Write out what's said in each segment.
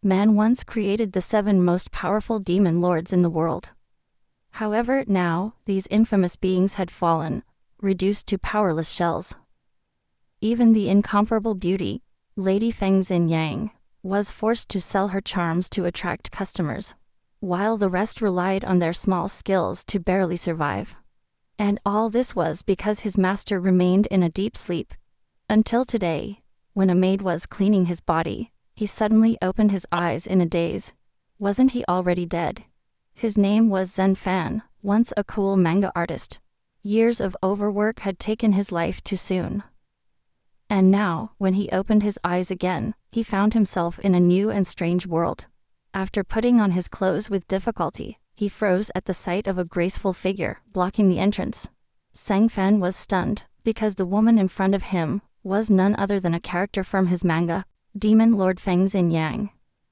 Man once created the 7 most powerful demon lords in the world. However, now, these infamous beings had fallen, reduced to powerless shells. Even the incomparable beauty, Lady Feng Xin Yang, was forced to sell her charms to attract customers, while the rest relied on their small skills to barely survive. And all this was because his master remained in a deep sleep. Until today, when a maid was cleaning his body, he suddenly opened his eyes in a daze. Wasn't he already dead? His name was Zhen Fan, once a cool manga artist. Years of overwork had taken his life too soon. And now, when he opened his eyes again, he found himself in a new and strange world. After putting on his clothes with difficulty, he froze at the sight of a graceful figure blocking the entrance. Sang Fan was stunned, because the woman in front of him was none other than a character from his manga, Demon Lord Feng Xin Yang.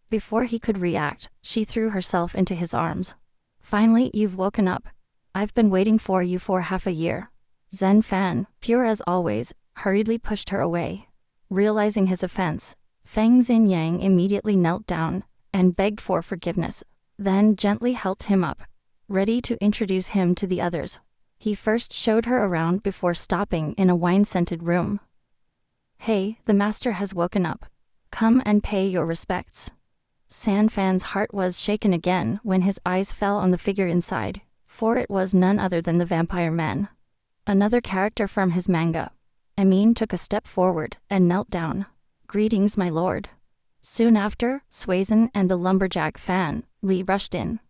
Before he could react, she threw herself into his arms. Finally, you've woken up. I've been waiting for you for half a year. Zhen Fan, pure as always, hurriedly pushed her away. Realizing his offense, Feng Xin Yang immediately knelt down and begged for forgiveness, then gently helped him up, ready to introduce him to the others. He first showed her around before stopping in a wine-scented room. Hey, the master has woken up. Come and pay your respects. San Fan's heart was shaken again when his eyes fell on the figure inside, for it was none other than the vampire man. Another character from his manga. Amin took a step forward and knelt down. Greetings, my lord. Soon after, Suizhen and the lumberjack Fan Li rushed in,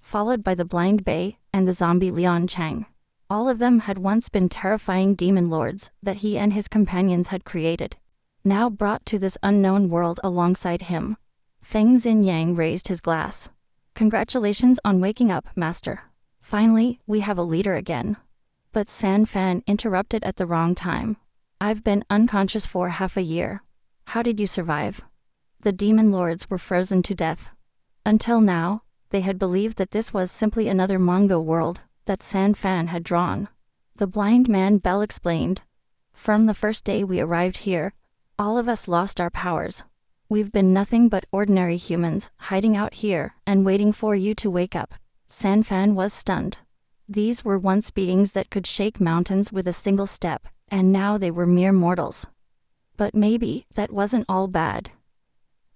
followed by the blind Bei and the zombie Lian Chang. All of them had once been terrifying demon lords that he and his companions had created, now brought to this unknown world alongside him. Feng Xin Yang raised his glass. Congratulations on waking up, master. Finally, we have a leader again. But San Fan interrupted at the wrong time. I've been unconscious for half a year. How did you survive? The demon lords were frozen to death. Until now, they had believed that this was simply another manga world that San Fan had drawn. The blind man Bell explained. From the first day we arrived here, all of us lost our powers. We've been nothing but ordinary humans, hiding out here and waiting for you to wake up. San Fan was stunned. These were once beings that could shake mountains with a single step, and now they were mere mortals. But maybe that wasn't all bad.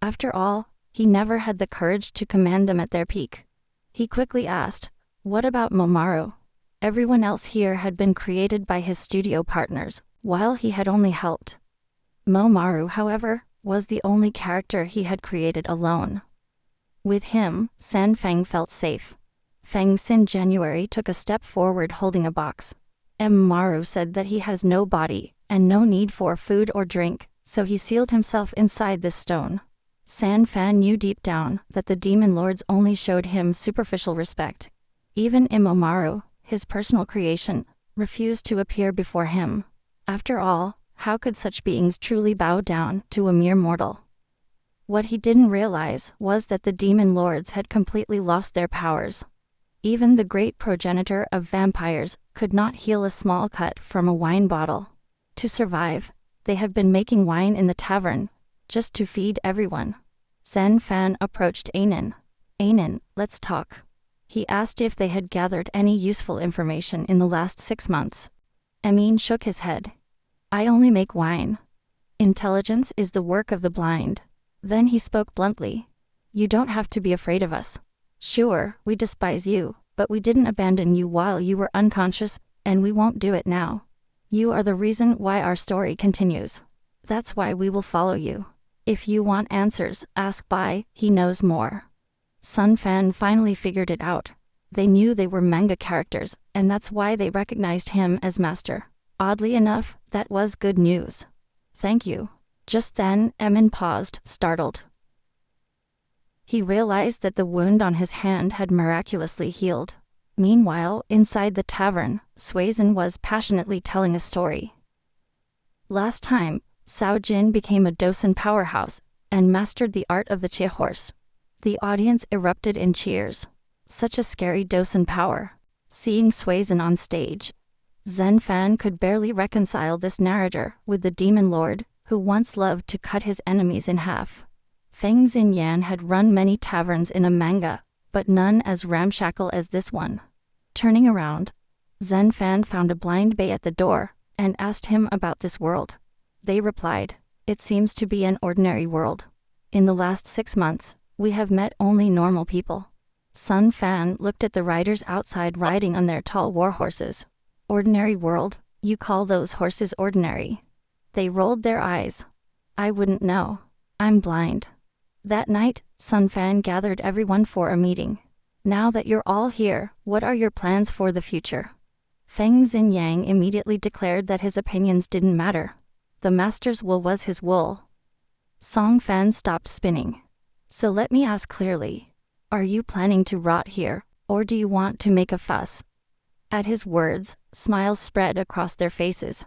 After all, he never had the courage to command them at their peak. He quickly asked, what about Momaru? Everyone else here had been created by his studio partners, while he had only helped. Momaru, however, was the only character he had created alone. With him, San Feng felt safe. Feng Xin January took a step forward holding a box. Maru said that he has no body, and no need for food or drink, so he sealed himself inside this stone. San Fan knew deep down that the demon lords only showed him superficial respect. Even Imomaru, his personal creation, refused to appear before him. After all, how could such beings truly bow down to a mere mortal? What he didn't realize was that the demon lords had completely lost their powers. Even the great progenitor of vampires could not heal a small cut from a wine bottle. To survive, they have been making wine in the tavern, just to feed everyone. Zhen Fan approached Anin. Anin, let's talk. He asked if they had gathered any useful information in the last 6 months. Amin shook his head. I only make wine. Intelligence is the work of the blind. Then he spoke bluntly. You don't have to be afraid of us. Sure, we despise you, but we didn't abandon you while you were unconscious, and we won't do it now. You are the reason why our story continues. That's why we will follow you. If you want answers, ask Bai, he knows more. Sun Fan finally figured it out. They knew they were manga characters, and that's why they recognized him as master. Oddly enough, that was good news. Thank you. Just then, Emin paused, startled. He realized that the wound on his hand had miraculously healed. Meanwhile, inside the tavern, Suizhen was passionately telling a story. Last time, Cao Jin became a Dosan powerhouse and mastered the art of the Che horse. The audience erupted in cheers. Such a scary Dosan power. Seeing Suizhen on stage, Zhen Fan could barely reconcile this narrator with the demon lord who once loved to cut his enemies in half. Feng Xinyan had run many taverns in a manga, but none as ramshackle as this one. Turning around, Zhen Fan found a blind bay at the door, and asked him about this world. They replied, "It seems to be an ordinary world. In the last 6 months, we have met only normal people." Sun Fan looked at the riders outside riding on their tall war horses. "Ordinary world? You call those horses ordinary?" They rolled their eyes. "I wouldn't know. I'm blind." That night, Sun Fan gathered everyone for a meeting. "Now that you're all here, what are your plans for the future?" Feng Xinyan immediately declared that his opinions didn't matter. The master's wool was his wool. Song Fan stopped spinning. "So let me ask clearly. Are you planning to rot here, or do you want to make a fuss?" At his words, smiles spread across their faces.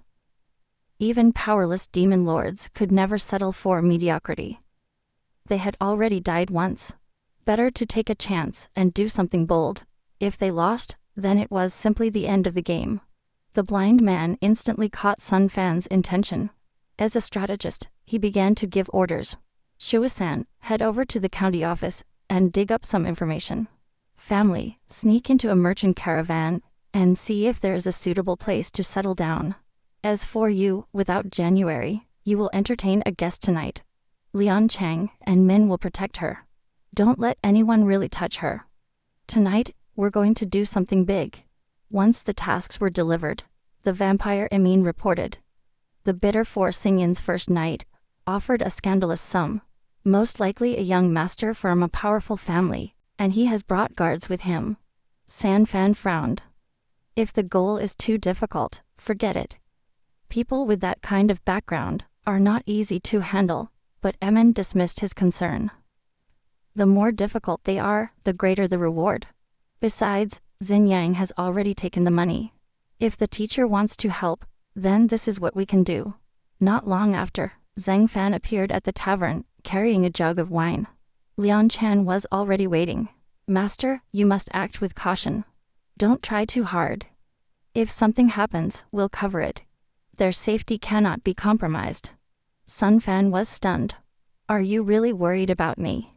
Even powerless demon lords could never settle for mediocrity. They had already died once. Better to take a chance and do something bold. If they lost, then it was simply the end of the game. The blind man instantly caught Sun Fan's intention. As a strategist, he began to give orders. "Shuasan, head over to the county office and dig up some information. Family, sneak into a merchant caravan and see if there is a suitable place to settle down. As for you, without January, you will entertain a guest tonight. Lian Chang and Min will protect her. Don't let anyone really touch her. Tonight, we're going to do something big." Once the tasks were delivered, the vampire Emin reported. The bidder for Xingyan's first night offered a scandalous sum, most likely a young master from a powerful family, and he has brought guards with him. San Fan frowned. "If the goal is too difficult, forget it. People with that kind of background are not easy to handle," but Emin dismissed his concern. "The more difficult they are, the greater the reward. Besides, Xinyan has already taken the money. If the teacher wants to help, then this is what we can do." Not long after, Zheng Fan appeared at the tavern, carrying a jug of wine. Lian Chan was already waiting. "Master, you must act with caution. Don't try too hard. If something happens, we'll cover it. Their safety cannot be compromised." Sun Fan was stunned. "Are you really worried about me?"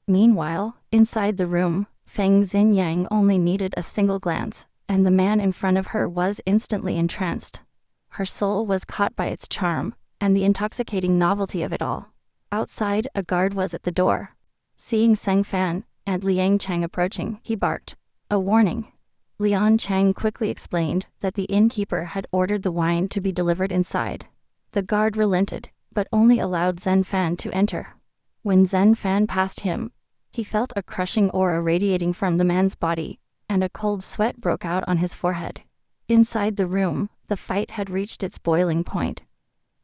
Meanwhile, inside the room, Feng Xinyan only needed a single glance, and the man in front of her was instantly entranced. Her soul was caught by its charm, and the intoxicating novelty of it all. Outside, a guard was at the door. Seeing Zheng Fan and Liang Chang approaching, he barked, "A warning." Lian Chang quickly explained that the innkeeper had ordered the wine to be delivered inside. The guard relented, but only allowed Zhen Fan to enter. When Zhen Fan passed him, he felt a crushing aura radiating from the man's body, and a cold sweat broke out on his forehead. Inside the room, the fight had reached its boiling point.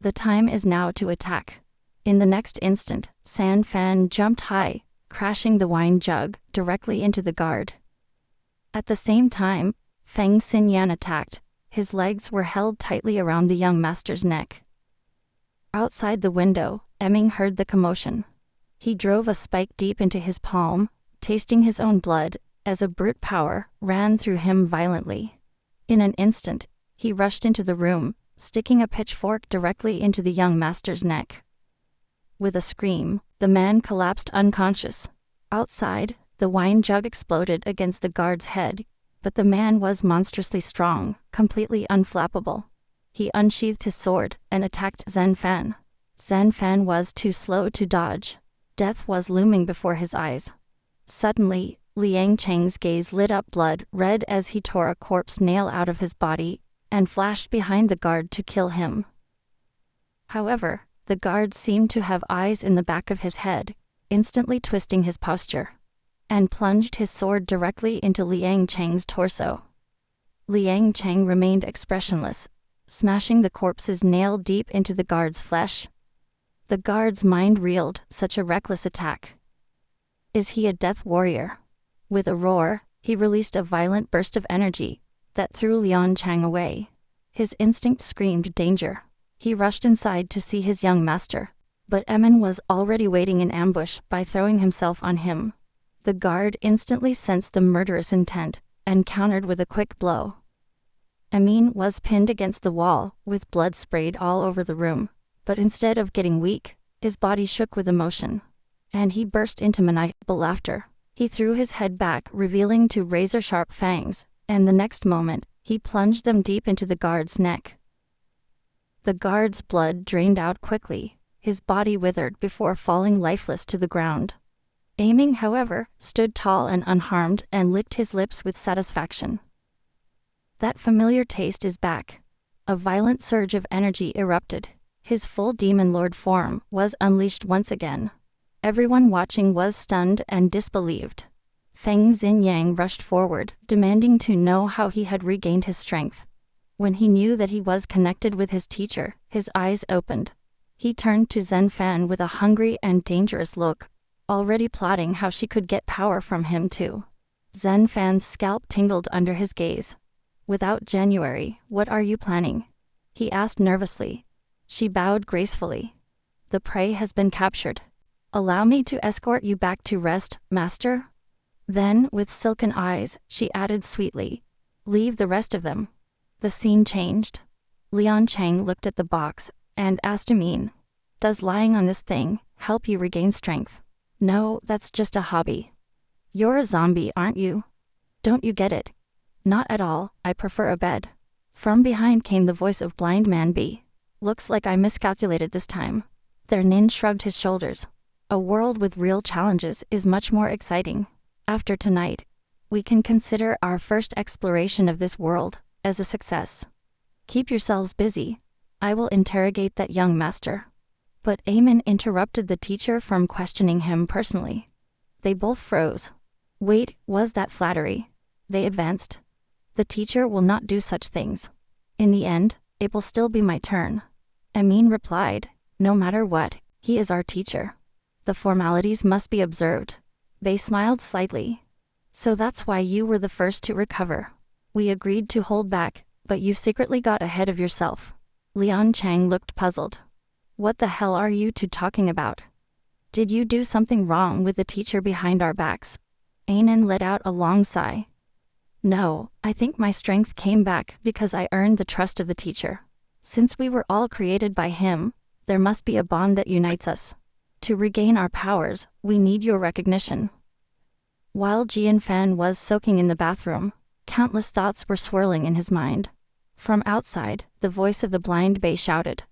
The time is now to attack. In the next instant, San Fan jumped high, crashing the wine jug directly into the guard. At the same time, Feng Xinyan attacked. His legs were held tightly around the young master's neck. Outside the window, Emming heard the commotion. He drove a spike deep into his palm, tasting his own blood, as a brute power ran through him violently. In an instant, he rushed into the room, sticking a pitchfork directly into the young master's neck. With a scream, the man collapsed unconscious. Outside, the wine jug exploded against the guard's head, but the man was monstrously strong, completely unflappable. He unsheathed his sword and attacked Zhen Fan. Zhen Fan was too slow to dodge. Death was looming before his eyes. Suddenly, Liang Cheng's gaze lit up blood red as he tore a corpse nail out of his body and flashed behind the guard to kill him. However, the guard seemed to have eyes in the back of his head, instantly twisting his posture, and plunged his sword directly into Liang Cheng's torso. Liang Cheng remained expressionless, smashing the corpse's nail deep into the guard's flesh. The guard's mind reeled, such a reckless attack. Is he a death warrior? With a roar, he released a violent burst of energy that threw Lian Chang away. His instinct screamed danger. He rushed inside to see his young master, but Emin was already waiting in ambush by throwing himself on him. The guard instantly sensed the murderous intent and countered with a quick blow. Emin was pinned against the wall, with blood sprayed all over the room, but instead of getting weak, his body shook with emotion. and he burst into maniacal laughter. He threw his head back, revealing two razor-sharp fangs, and the next moment, he plunged them deep into the guard's neck. The guard's blood drained out quickly. His body withered before falling lifeless to the ground. Aiming, however, stood tall and unharmed and licked his lips with satisfaction. That familiar taste is back. A violent surge of energy erupted. His full demon lord form was unleashed once again. Everyone watching was stunned and disbelieved. Feng Xinyang rushed forward, demanding to know how he had regained his strength. When he knew that he was connected with his teacher, his eyes opened. He turned to Zhen Fan with a hungry and dangerous look, already plotting how she could get power from him too. Zhen Fan's scalp tingled under his gaze. "Without January, what are you planning?" he asked nervously. She bowed gracefully. "The prey has been captured. Allow me to escort you back to rest, master?" Then, with silken eyes, she added sweetly, "Leave the rest of them." The scene changed. Lian Chang looked at the box and asked Amin, "Does lying on this thing help you regain strength?" "No, that's just a hobby." "You're a zombie, aren't you? Don't you get it?" "Not at all, I prefer a bed." From behind came the voice of Blind Man B. "Looks like I miscalculated this time." Their nin shrugged his shoulders. "A world with real challenges is much more exciting. After tonight, we can consider our first exploration of this world as a success. Keep yourselves busy. I will interrogate that young master." But Amin interrupted the teacher from questioning him personally. They both froze. Wait, was that flattery? They advanced. "The teacher will not do such things. In the end, it will still be my turn." Amin replied, "No matter what, he is our teacher. The formalities must be observed." They smiled slightly. "So that's why you were the first to recover. We agreed to hold back, but you secretly got ahead of yourself." Lian Chang looked puzzled. "What the hell are you two talking about? Did you do something wrong with the teacher behind our backs?" Anan let out a long sigh. "No, I think my strength came back because I earned the trust of the teacher. Since we were all created by him, there must be a bond that unites us. To regain our powers, we need your recognition." While Jian Fan was soaking in the bathroom, countless thoughts were swirling in his mind. From outside, the voice of the blind Bei shouted,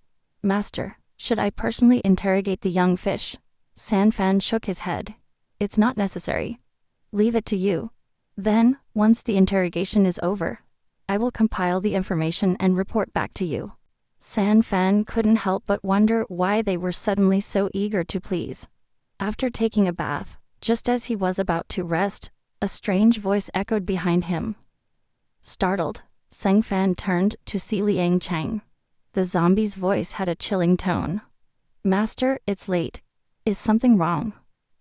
"Master, should I personally interrogate the young fish?" San Fan shook his head. "It's not necessary. Leave it to you. Then, once the interrogation is over, I will compile the information and report back to you." San Fan couldn't help but wonder why they were suddenly so eager to please. After taking a bath, just as he was about to rest, a strange voice echoed behind him. Startled, Sang Fan turned to see Liang Chang. The zombie's voice had a chilling tone. "Master, it's late. Is something wrong?"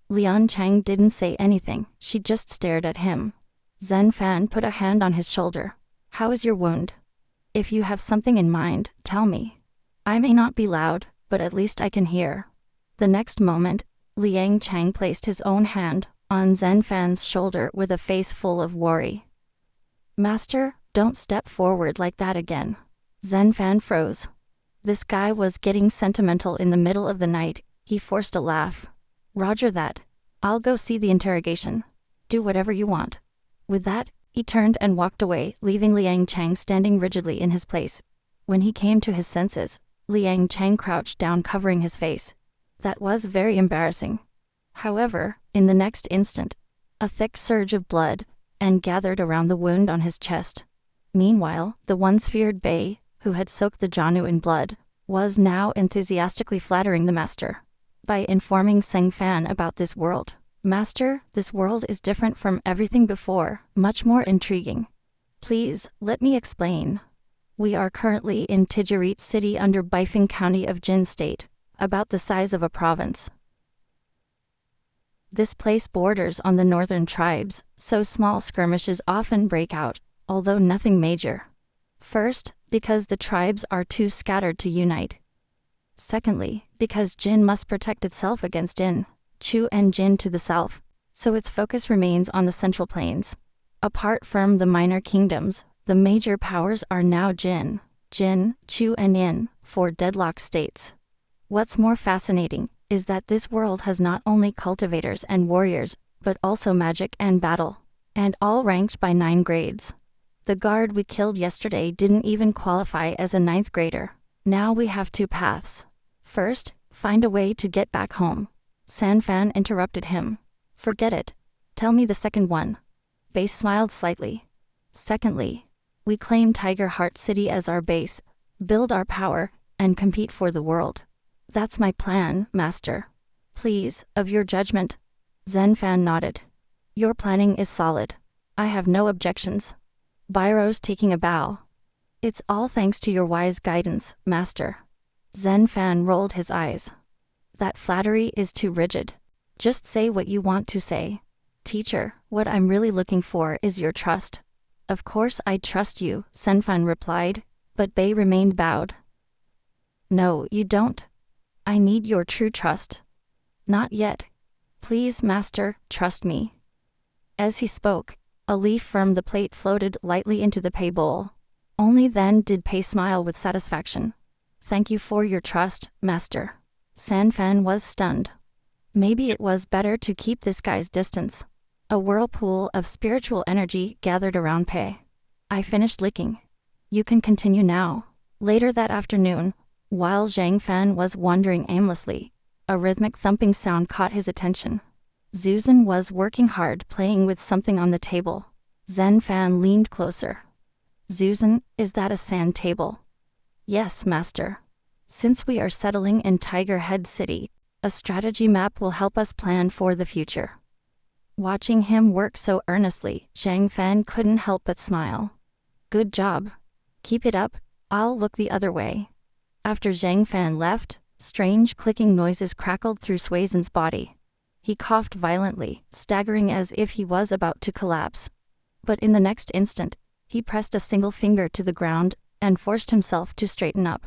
Lian Chang didn't say anything, she just stared at him. Zhen Fan put a hand on his shoulder. "How is your wound? If you have something in mind, tell me. I may not be loud, but at least I can hear." The next moment, Liang Chang placed his own hand on Zhen Fan's shoulder with a face full of worry. "Master, don't step forward like that again." Zhen Fan froze. This guy was getting sentimental in the middle of the night. He forced a laugh. "Roger that. I'll go see the interrogation. Do whatever you want." With that, he turned and walked away, leaving Liang Chang standing rigidly in his place. When he came to his senses, Liang Chang crouched down, covering his face. That was very embarrassing. However, in the next instant, a thick surge of blood and gathered around the wound on his chest. Meanwhile, the once feared Bei, who had soaked the Jianu in blood, was now enthusiastically flattering the master by informing Sang Fan about this world. "Master, this world is different from everything before, much more intriguing. Please, let me explain. We are currently in Tijirit City under Bifeng County of Jin State, about the size of a province. This place borders on the northern tribes, so small skirmishes often break out, although nothing major. First, because the tribes are too scattered to unite. Secondly, because Jin must protect itself against In, Chu and Jin to the south, so its focus remains on the central plains. Apart from the minor kingdoms, the major powers are now Jin, Chu and In, four deadlocked states. What's more fascinating is that this world has not only cultivators and warriors, but also magic and battle, and all ranked by 9 grades. The guard we killed yesterday didn't even qualify as a 9th grader. Now we have 2 paths. First, find a way to get back home. Sanfan interrupted him. Forget it. Tell me the second one. Base smiled slightly. Secondly, we claim Tiger Heart City as our base, build our power, and compete for the world. That's my plan, Master. Please, of your judgment. Zenfan nodded. Your planning is solid. I have no objections. Byros taking a bow. It's all thanks to your wise guidance, Master. Zenfan rolled his eyes. That flattery is too rigid. Just say what you want to say. Teacher, what I'm really looking for is your trust. Of course I trust you, Senfan replied, but Bei remained bowed. No, you don't. I need your true trust. Not yet. Please, Master, trust me. As he spoke, a leaf from the plate floated lightly into the Pei bowl. Only then did Pei smile with satisfaction. Thank you for your trust, Master. Sanfan was stunned. Maybe it was better to keep this guy's distance. A whirlpool of spiritual energy gathered around Pei. I finished licking. You can continue now. Later that afternoon, while Zhang Fan was wandering aimlessly, a rhythmic thumping sound caught his attention. Zuzan was working hard playing with something on the table. Zen Fan leaned closer. Zuzan, is that a sand table? Yes, Master. Since we are settling in Tiger Head City, a strategy map will help us plan for the future. Watching him work so earnestly, Zhang Fan couldn't help but smile. Good job. Keep it up, I'll look the other way. After Zhang Fan left, strange clicking noises crackled through Suizan's body. He coughed violently, staggering as if he was about to collapse. But in the next instant, he pressed a single finger to the ground and forced himself to straighten up.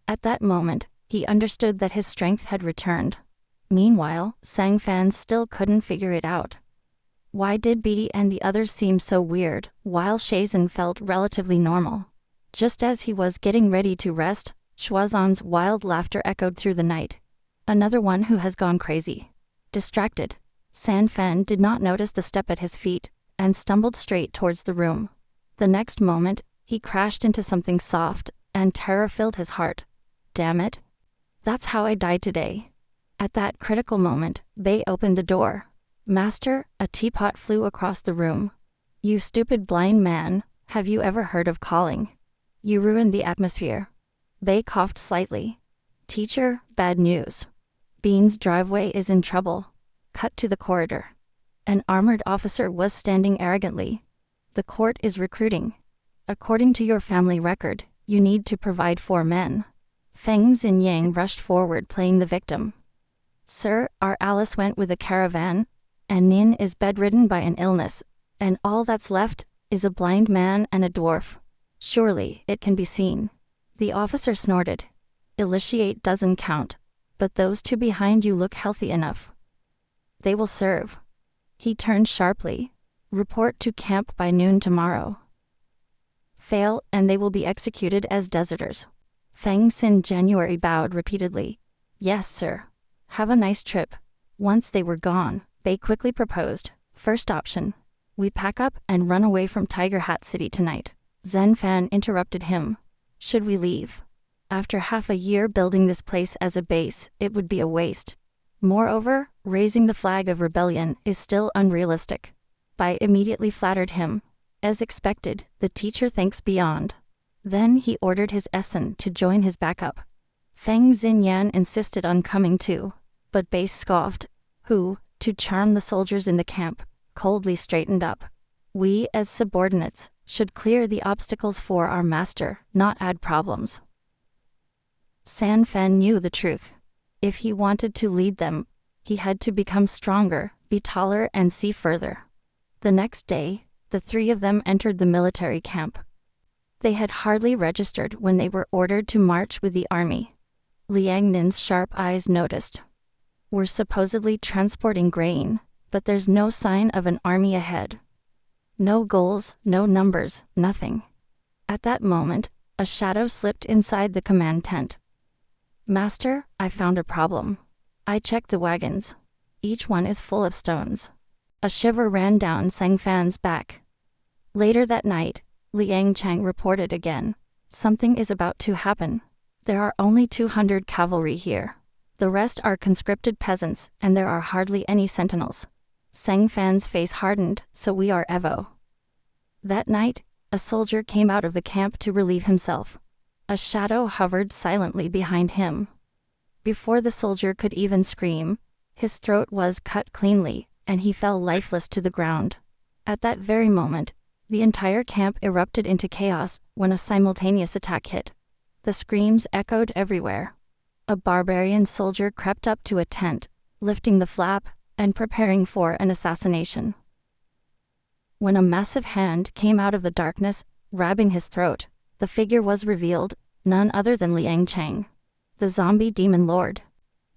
At that moment, he understood that his strength had returned. Meanwhile, Sang Fan still couldn't figure it out. Why did Beatty and the others seem so weird, while Shazan felt relatively normal? Just as he was getting ready to rest, Shuazan's wild laughter echoed through the night. Another one who has gone crazy. Distracted, San Fan did not notice the step at his feet, and stumbled straight towards the room. The next moment, he crashed into something soft, and terror filled his heart. Damn it. That's how I died today. At that critical moment, Bei opened the door. Master, a teapot flew across the room. You stupid blind man, have you ever heard of calling? You ruined the atmosphere. Bei coughed slightly. Teacher, bad news. Bean's driveway is in trouble. Cut to the corridor. An armored officer was standing arrogantly. The court is recruiting. According to your family record, you need to provide 4 men. Feng Xin Yang rushed forward playing the victim. Sir, our Alice went with a caravan, and Nin is bedridden by an illness, and all that's left is a blind man and a dwarf. Surely, it can be seen. The officer snorted. Illitiate doesn't count, but those 2 behind you look healthy enough. They will serve. He turned sharply. Report to camp by noon tomorrow. Fail, and they will be executed as deserters. Feng Xin January bowed repeatedly. Yes, sir. Have a nice trip. Once they were gone, Bei quickly proposed. First option. We pack up and run away from Tiger Hat City tonight. Zen Fan interrupted him. Should we leave? After half a year building this place as a base, it would be a waste. Moreover, raising the flag of rebellion is still unrealistic. Bai immediately flattered him. As expected, the teacher thinks beyond. Then he ordered his Essen to join his backup. Feng Xinyan insisted on coming too, but Bai scoffed, who, to charm the soldiers in the camp, coldly straightened up. We, as subordinates, should clear the obstacles for our master, not add problems. San Fan knew the truth. If he wanted to lead them, he had to become stronger, be taller, and see further. The next day, the 3 of them entered the military camp. They had hardly registered when they were ordered to march with the army. Liang Nin's sharp eyes noticed. We're supposedly transporting grain, but there's no sign of an army ahead. No goals, no numbers, nothing. At that moment, a shadow slipped inside the command tent. Master, I found a problem. I checked the wagons. Each one is full of stones. A shiver ran down Sang Fan's back. Later that night, Liang Chang reported again. Something is about to happen. There are only 200 cavalry here. The rest are conscripted peasants, and there are hardly any sentinels. Sang Fan's face hardened, so we are Evo. That night, a soldier came out of the camp to relieve himself. A shadow hovered silently behind him. Before the soldier could even scream, his throat was cut cleanly, and he fell lifeless to the ground. At that very moment, the entire camp erupted into chaos when a simultaneous attack hit. The screams echoed everywhere. A barbarian soldier crept up to a tent, lifting the flap and preparing for an assassination. When a massive hand came out of the darkness, grabbing his throat, the figure was revealed, none other than Liang Chang, the zombie demon lord.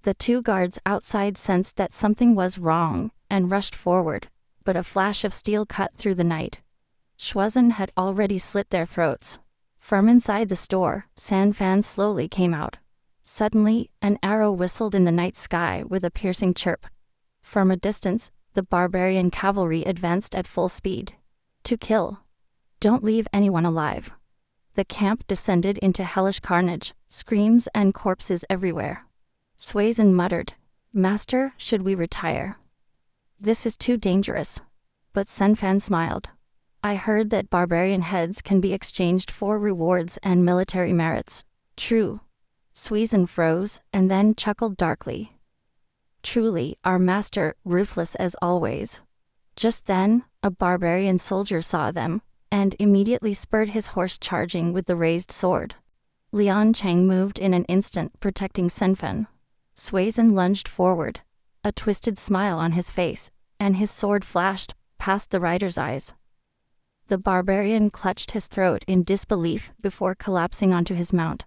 The two guards outside sensed that something was wrong and rushed forward, but a flash of steel cut through the night. Shuazhen had already slit their throats. From inside the store, San Fan slowly came out. Suddenly, an arrow whistled in the night sky with a piercing chirp. From a distance, the barbarian cavalry advanced at full speed. To kill. Don't leave anyone alive. The camp descended into hellish carnage, screams and corpses everywhere. Shuazhen muttered, "Master, should we retire? This is too dangerous." But San Fan smiled. "I heard that barbarian heads can be exchanged for rewards and military merits." "True." Shuazhen froze, and then chuckled darkly. "Truly, our master, ruthless as always." Just then, a barbarian soldier saw them, and immediately spurred his horse charging with the raised sword. Liang Chang moved in an instant, protecting Senfen. Shuazhen lunged forward, a twisted smile on his face, and his sword flashed past the rider's eyes. The barbarian clutched his throat in disbelief before collapsing onto his mount.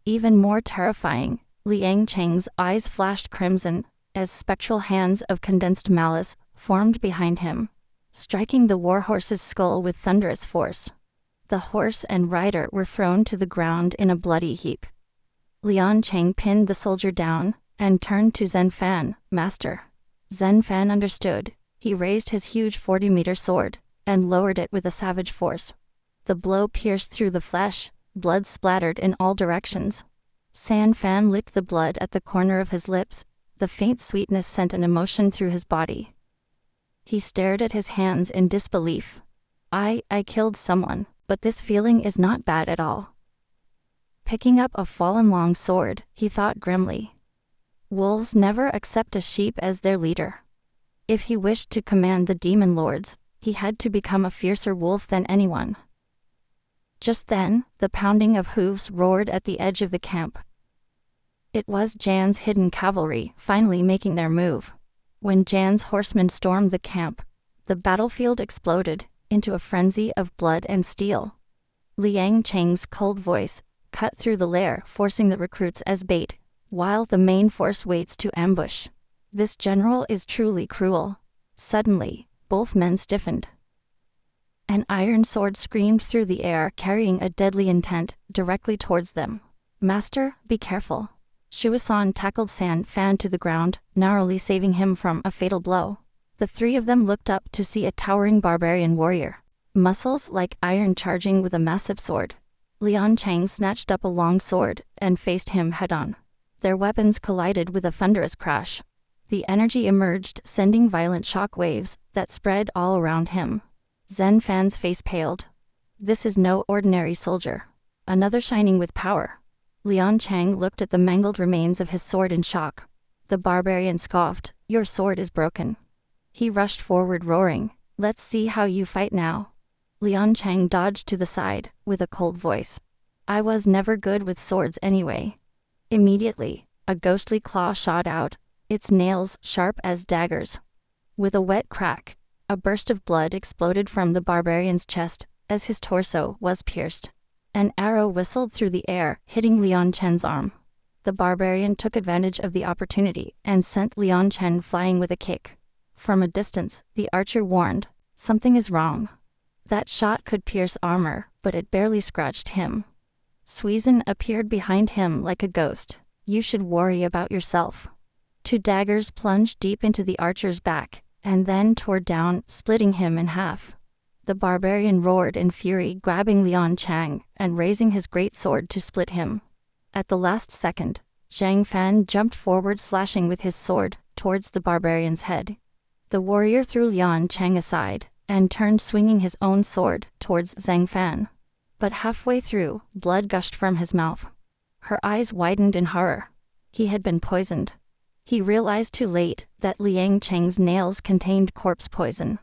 Even more terrifying, Liang Chang's eyes flashed crimson, as spectral hands of condensed malice formed behind him, striking the warhorse's skull with thunderous force. The horse and rider were thrown to the ground in a bloody heap. Liang Chang pinned the soldier down, and turned to Zhen Fan, "Master." Zhen Fan understood. He raised his huge 40-meter sword, and lowered it with a savage force. The blow pierced through the flesh, blood splattered in all directions. San Fan licked the blood at the corner of his lips. The faint sweetness sent an emotion through his body. He stared at his hands in disbelief. I killed someone, but this feeling is not bad at all." Picking up a fallen long sword, he thought grimly. Wolves never accept a sheep as their leader. If he wished to command the demon lords, he had to become a fiercer wolf than anyone. Just then, the pounding of hooves roared at the edge of the camp. It was Jan's hidden cavalry finally making their move. When Jan's horsemen stormed the camp, the battlefield exploded into a frenzy of blood and steel. Liang Chang's cold voice cut through the lair, forcing the recruits as bait, while the main force waits to ambush. This general is truly cruel. Suddenly, both men stiffened. An iron sword screamed through the air, carrying a deadly intent directly towards them. "Master, be careful." Shuazhen tackled San Fan to the ground, narrowly saving him from a fatal blow. The three of them looked up to see a towering barbarian warrior, muscles like iron charging with a massive sword. Liang Chang snatched up a long sword and faced him head-on. Their weapons collided with a thunderous crash. The energy emerged, sending violent shock waves that spread all around him. Zhen Fan's face paled. This is no ordinary soldier. Another shining with power. Liang Chang looked at the mangled remains of his sword in shock. The barbarian scoffed, "Your sword is broken." He rushed forward roaring, "Let's see how you fight now." Liang Chang dodged to the side, with a cold voice. "I was never good with swords anyway." Immediately, a ghostly claw shot out, its nails sharp as daggers. With a wet crack, a burst of blood exploded from the barbarian's chest, as his torso was pierced. An arrow whistled through the air, hitting Liang Chen's arm. The barbarian took advantage of the opportunity and sent Liang Chen flying with a kick. From a distance, the archer warned, "Something is wrong." That shot could pierce armor, but it barely scratched him. Shuazhen appeared behind him like a ghost. "You should worry about yourself." 2 daggers plunged deep into the archer's back, and then tore down, splitting him in half. The barbarian roared in fury, grabbing Liang Chang and raising his great sword to split him. At the last second, Zhang Fan jumped forward, slashing with his sword towards the barbarian's head. The warrior threw Liang Chang aside and turned, swinging his own sword towards Zhang Fan. But halfway through, blood gushed from his mouth. Her eyes widened in horror. He had been poisoned. He realized too late that Liang Chang's nails contained corpse poison.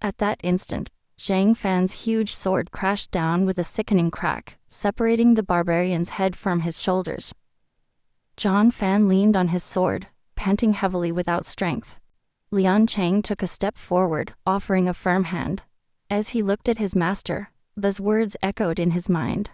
At that instant, Zhang Fan's huge sword crashed down with a sickening crack, separating the barbarian's head from his shoulders. Zhang Fan leaned on his sword, panting heavily without strength. Liang Chang took a step forward, offering a firm hand. As he looked at his master, those words echoed in his mind.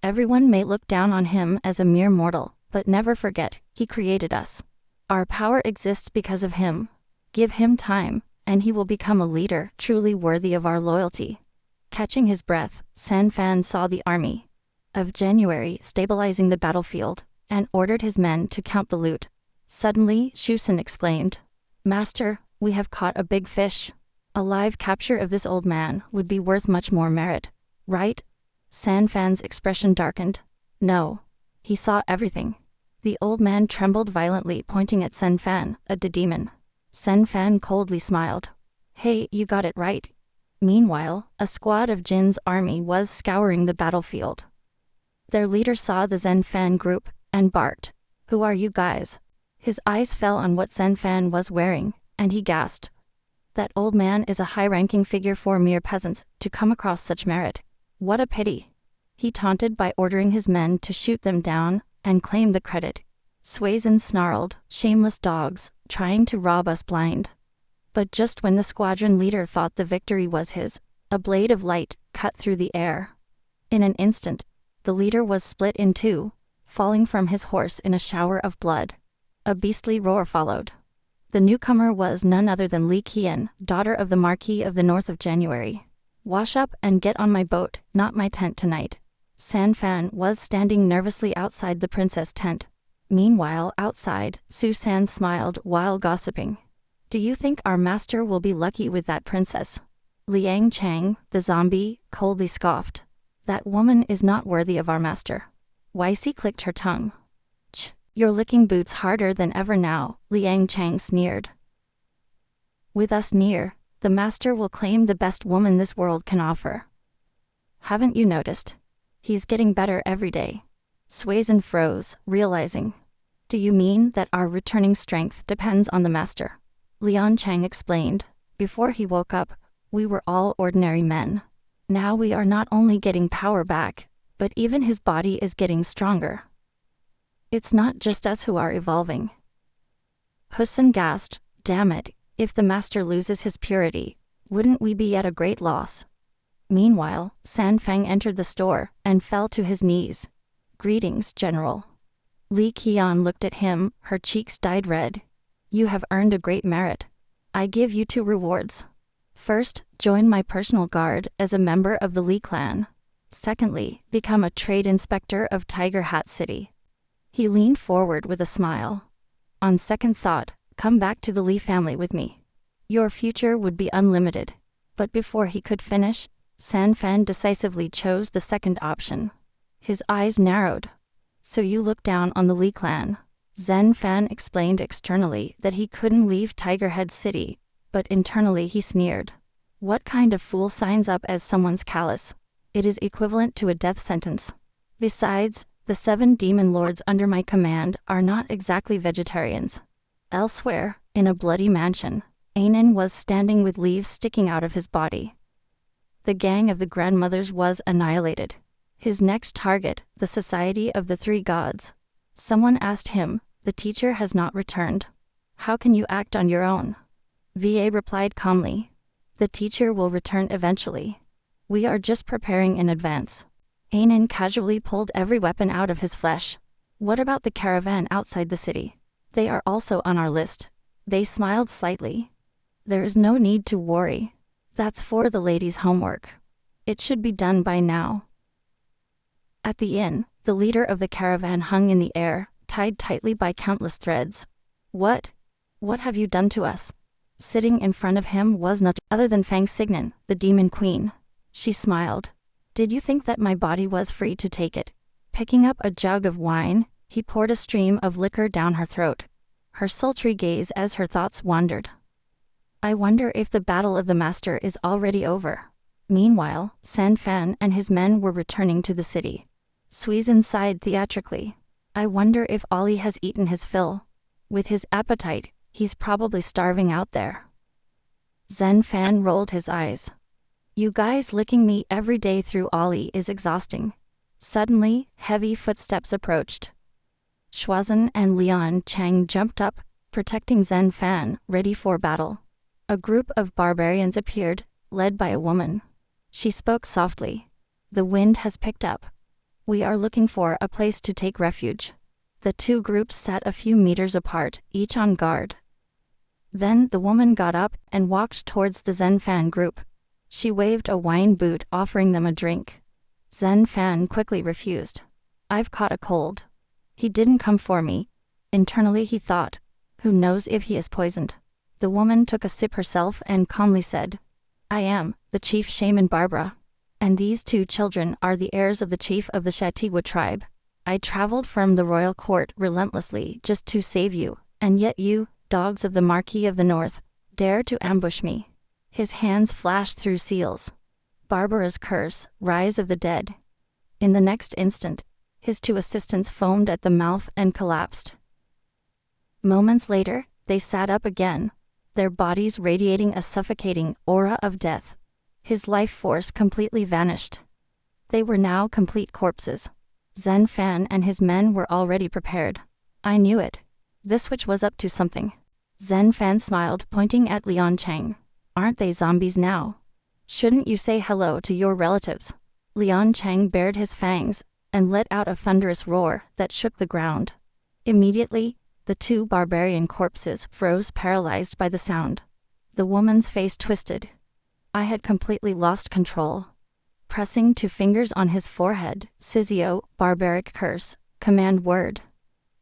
Everyone may look down on him as a mere mortal, but never forget, he created us. Our power exists because of him. Give him time, and he will become a leader truly worthy of our loyalty. Catching his breath, San Fan saw the army of January stabilizing the battlefield, and ordered his men to count the loot. Suddenly, Shusen exclaimed, "Master, we have caught a big fish. A live capture of this old man would be worth much more merit, right?" San Fan's expression darkened. No. He saw everything. The old man trembled violently, pointing at San Fan, a demon. San Fan coldly smiled. "Hey, you got it right." Meanwhile, a squad of Jin's army was scouring the battlefield. Their leader saw the Zen Fan group and barked, "Who are you guys?" His eyes fell on what Zen Fan was wearing, and he gasped. That old man is a high-ranking figure for mere peasants to come across such merit. What a pity. He taunted by ordering his men to shoot them down and claim the credit. Suizan snarled, "Shameless dogs, trying to rob us blind." But just when the squadron leader thought the victory was his, a blade of light cut through the air. In an instant, the leader was split in two, falling from his horse in a shower of blood. A beastly roar followed. The newcomer was none other than Li Qian, daughter of the Marquis of the North of January. "Wash up and get on my boat, not my tent tonight." San Fan was standing nervously outside the princess' tent. Meanwhile, outside, Su San smiled while gossiping. "Do you think our master will be lucky with that princess?" Liang Chang, the zombie, coldly scoffed. "That woman is not worthy of our master." Weici clicked her tongue. "Ch, you're licking boots harder than ever now," Liang Chang sneered. "With us near, the master will claim the best woman this world can offer. Haven't you noticed? He's getting better every day." Suizan froze, realizing. "Do you mean that our returning strength depends on the master?" Liang Chang explained. "Before he woke up, we were all ordinary men. Now we are not only getting power back, but even his body is getting stronger. It's not just us who are evolving." Hussein gasped, "Damn it, if the master loses his purity, wouldn't we be at a great loss?" Meanwhile, San Fang entered the store and fell to his knees. "Greetings, General." Li Qian looked at him, her cheeks dyed red. "You have earned a great merit. I give you 2 rewards. First, join my personal guard as a member of the Li clan. Secondly, become a trade inspector of Tiger Hat City." He leaned forward with a smile. "On second thought, come back to the Li family with me. Your future would be unlimited." But before he could finish, San Fan decisively chose the second option. His eyes narrowed. "So you look down on the Li clan?" Zen Fan explained externally that he couldn't leave Tiger Head City, but internally he sneered. "What kind of fool signs up as someone's callous? It is equivalent to a death sentence. Besides, the 7 demon lords under my command are not exactly vegetarians." Elsewhere, in a bloody mansion, Anan was standing with leaves sticking out of his body. The gang of the grandmothers was annihilated. His next target, the Society of the 3 Gods. Someone asked him, "The teacher has not returned. How can you act on your own?" VA replied calmly, "The teacher will return eventually. We are just preparing in advance." Anan casually pulled every weapon out of his flesh. "What about the caravan outside the city? They are also on our list." They smiled slightly. "There is no need to worry. That's for the ladies' homework. It should be done by now." At the inn, the leader of the caravan hung in the air, tied tightly by countless threads. What? What have you done to us? Sitting in front of him was none other than Fang Signan, the demon queen. She smiled. Did you think that my body was free to take it? Picking up a jug of wine, he poured a stream of liquor down her throat. Her sultry gaze as her thoughts wandered. I wonder if the battle of the master is already over. Meanwhile, San Fan and his men were returning to the city. Suizan sighed theatrically. I wonder if Ollie has eaten his fill. With his appetite, he's probably starving out there. Zen Fan rolled his eyes. You guys licking me every day through Ollie is exhausting. Suddenly, heavy footsteps approached. Shuazan and Lian Chang jumped up, protecting Zen Fan, ready for battle. A group of barbarians appeared, led by a woman. She spoke softly. The wind has picked up. We are looking for a place to take refuge. The two groups sat a few meters apart, each on guard. Then the woman got up and walked towards the Zen Fan group. She waved a wine boot, offering them a drink. Zen Fan quickly refused. I've caught a cold. He didn't come for me. Internally he thought, who knows if he is poisoned. The woman took a sip herself and calmly said, I am the chief shaman Barbara. And these two children are the heirs of the chief of the Shatiwa tribe. I traveled from the royal court relentlessly just to save you, and yet you, dogs of the Marquis of the North, dare to ambush me. His hands flashed through seals. Barbara's curse, rise of the dead. In the next instant, his two assistants foamed at the mouth and collapsed. Moments later, they sat up again, their bodies radiating a suffocating aura of death. His life force completely vanished. They were now complete corpses. Zen Fan and his men were already prepared. I knew it. This witch was up to something. Zen Fan smiled, pointing at Lian Chang. Aren't they zombies now? Shouldn't you say hello to your relatives? Lian Chang bared his fangs and let out a thunderous roar that shook the ground. Immediately, the two barbarian corpses froze, paralyzed by the sound. The woman's face twisted. I had completely lost control. Pressing two fingers on his forehead, Sizio, barbaric curse, command word.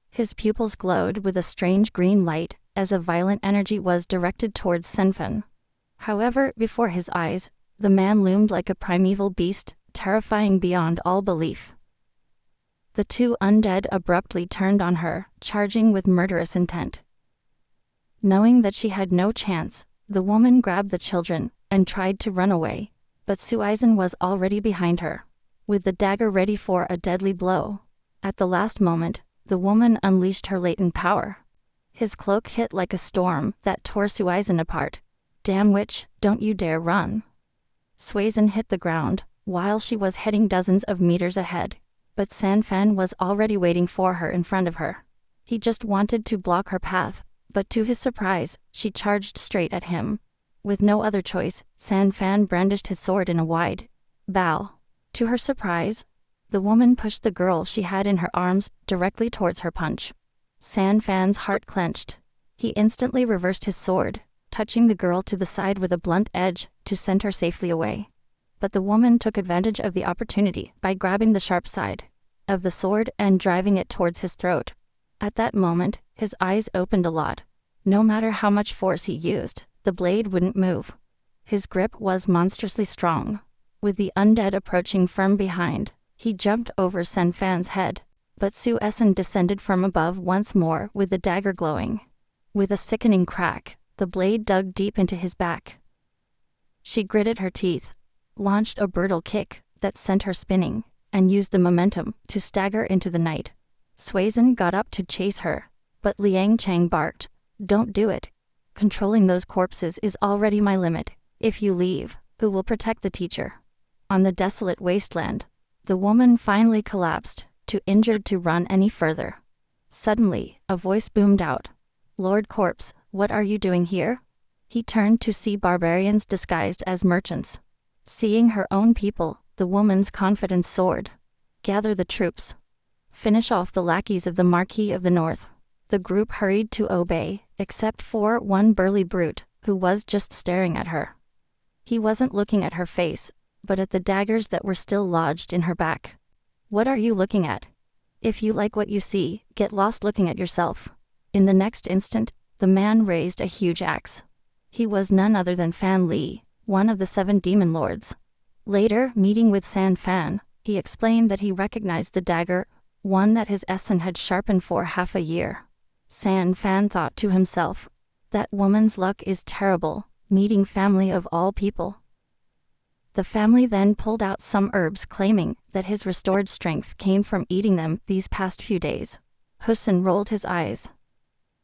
His pupils glowed with a strange green light, as a violent energy was directed towards Senfen. However, before his eyes, the man loomed like a primeval beast, terrifying beyond all belief. The two undead abruptly turned on her, charging with murderous intent. Knowing that she had no chance, the woman grabbed the children and tried to run away, but Suizan was already behind her, with the dagger ready for a deadly blow. At the last moment, the woman unleashed her latent power. His cloak hit like a storm that tore Suizan apart. Damn witch, don't you dare run. Suizan hit the ground, while she was heading dozens of meters ahead, but San Fan was already waiting for her in front of her. He just wanted to block her path, but to his surprise, she charged straight at him. With no other choice, San Fan brandished his sword in a wide bow. To her surprise, the woman pushed the girl she had in her arms directly towards her punch. San Fan's heart clenched. He instantly reversed his sword, touching the girl to the side with a blunt edge to send her safely away. But the woman took advantage of the opportunity by grabbing the sharp side of the sword and driving it towards his throat. At that moment, his eyes opened a lot. No matter how much force he used, the blade wouldn't move. His grip was monstrously strong. With the undead approaching from behind, he jumped over Sen Fan's head, but Su Essen descended from above once more with the dagger glowing. With a sickening crack, the blade dug deep into his back. She gritted her teeth, launched a brutal kick that sent her spinning, and used the momentum to stagger into the night. Suizan got up to chase her, but Liang Chang barked, "Don't do it. Controlling those corpses is already my limit. If you leave, who will protect the teacher?" On the desolate wasteland, the woman finally collapsed, too injured to run any further. Suddenly, a voice boomed out. "Lord Corpse, what are you doing here?" He turned to see barbarians disguised as merchants. Seeing her own people, the woman's confidence soared. "Gather the troops. Finish off the lackeys of the Marquis of the North." The group hurried to obey, except for one burly brute, who was just staring at her. He wasn't looking at her face, but at the daggers that were still lodged in her back. "What are you looking at? If you like what you see, get lost looking at yourself." In the next instant, the man raised a huge axe. He was none other than Fan Li, one of the 7 demon lords. Later, meeting with San Fan, he explained that he recognized the dagger, one that his Essen had sharpened for half a year. San Fan thought to himself, that woman's luck is terrible, meeting family of all people. The family then pulled out some herbs claiming that his restored strength came from eating them these past few days. Hussein rolled his eyes.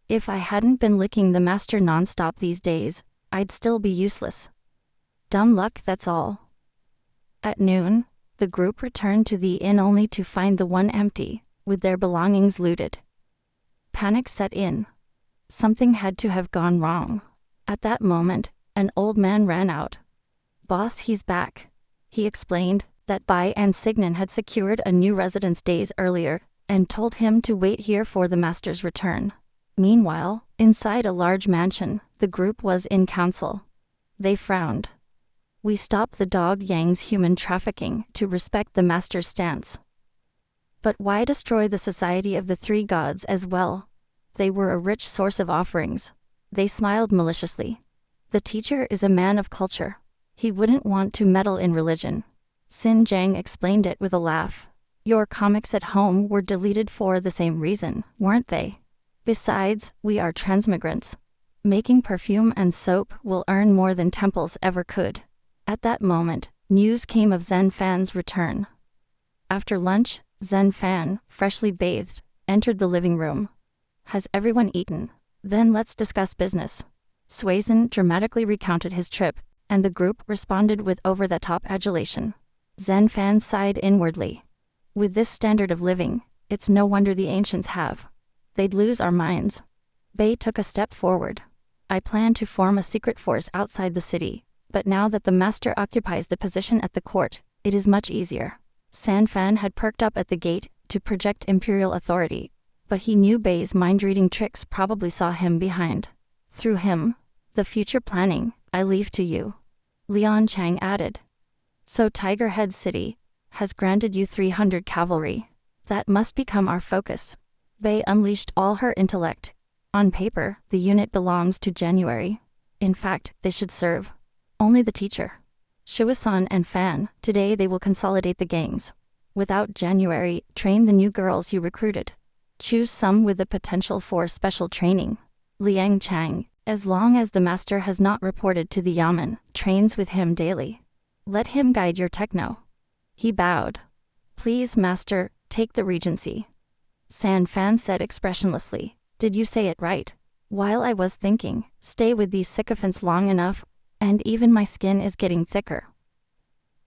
If I hadn't been licking the master non-stop these days, I'd still be useless. Dumb luck, that's all. At noon, the group returned to the inn only to find the one empty, with their belongings looted. Panic set in. Something had to have gone wrong. At that moment, an old man ran out. Boss, he's back. He explained that Bai and Signan had secured a new residence days earlier, and told him to wait here for the master's return. Meanwhile, inside a large mansion, the group was in council. They frowned. We stopped the dog Yang's human trafficking to respect the master's stance. But why destroy the society of the 3 gods as well? They were a rich source of offerings. They smiled maliciously. The teacher is a man of culture. He wouldn't want to meddle in religion. Xin Jiang explained it with a laugh. Your comics at home were deleted for the same reason, weren't they? Besides, we are transmigrants. Making perfume and soap will earn more than temples ever could. At that moment, news came of Zhen Fan's return. After lunch, Zhen Fan, freshly bathed, entered the living room. Has everyone eaten? Then let's discuss business. Suizhen dramatically recounted his trip, and the group responded with over-the-top adulation. Zhen Fan sighed inwardly. With this standard of living, it's no wonder the ancients have. They'd lose our minds. Bei took a step forward. I plan to form a secret force outside the city, but now that the master occupies the position at the court, it is much easier. San Fan had perked up at the gate to project imperial authority, but he knew Bei's mind-reading tricks probably saw him behind. Through him, the future planning, I leave to you. Lian Chang added. So Tiger Head City has granted you 300 cavalry. That must become our focus. Bei unleashed all her intellect. On paper, the unit belongs to January. In fact, they should serve only the teacher. Shuasan and Fan, today they will consolidate the gangs. Without January, train the new girls you recruited. Choose some with the potential for special training. Liang Chang, as long as the master has not reported to the Yamen, trains with him daily. Let him guide your techno. He bowed. Please, master, take the regency. San Fan said expressionlessly. Did you say it right? While I was thinking, stay with these sycophants long enough, and even my skin is getting thicker.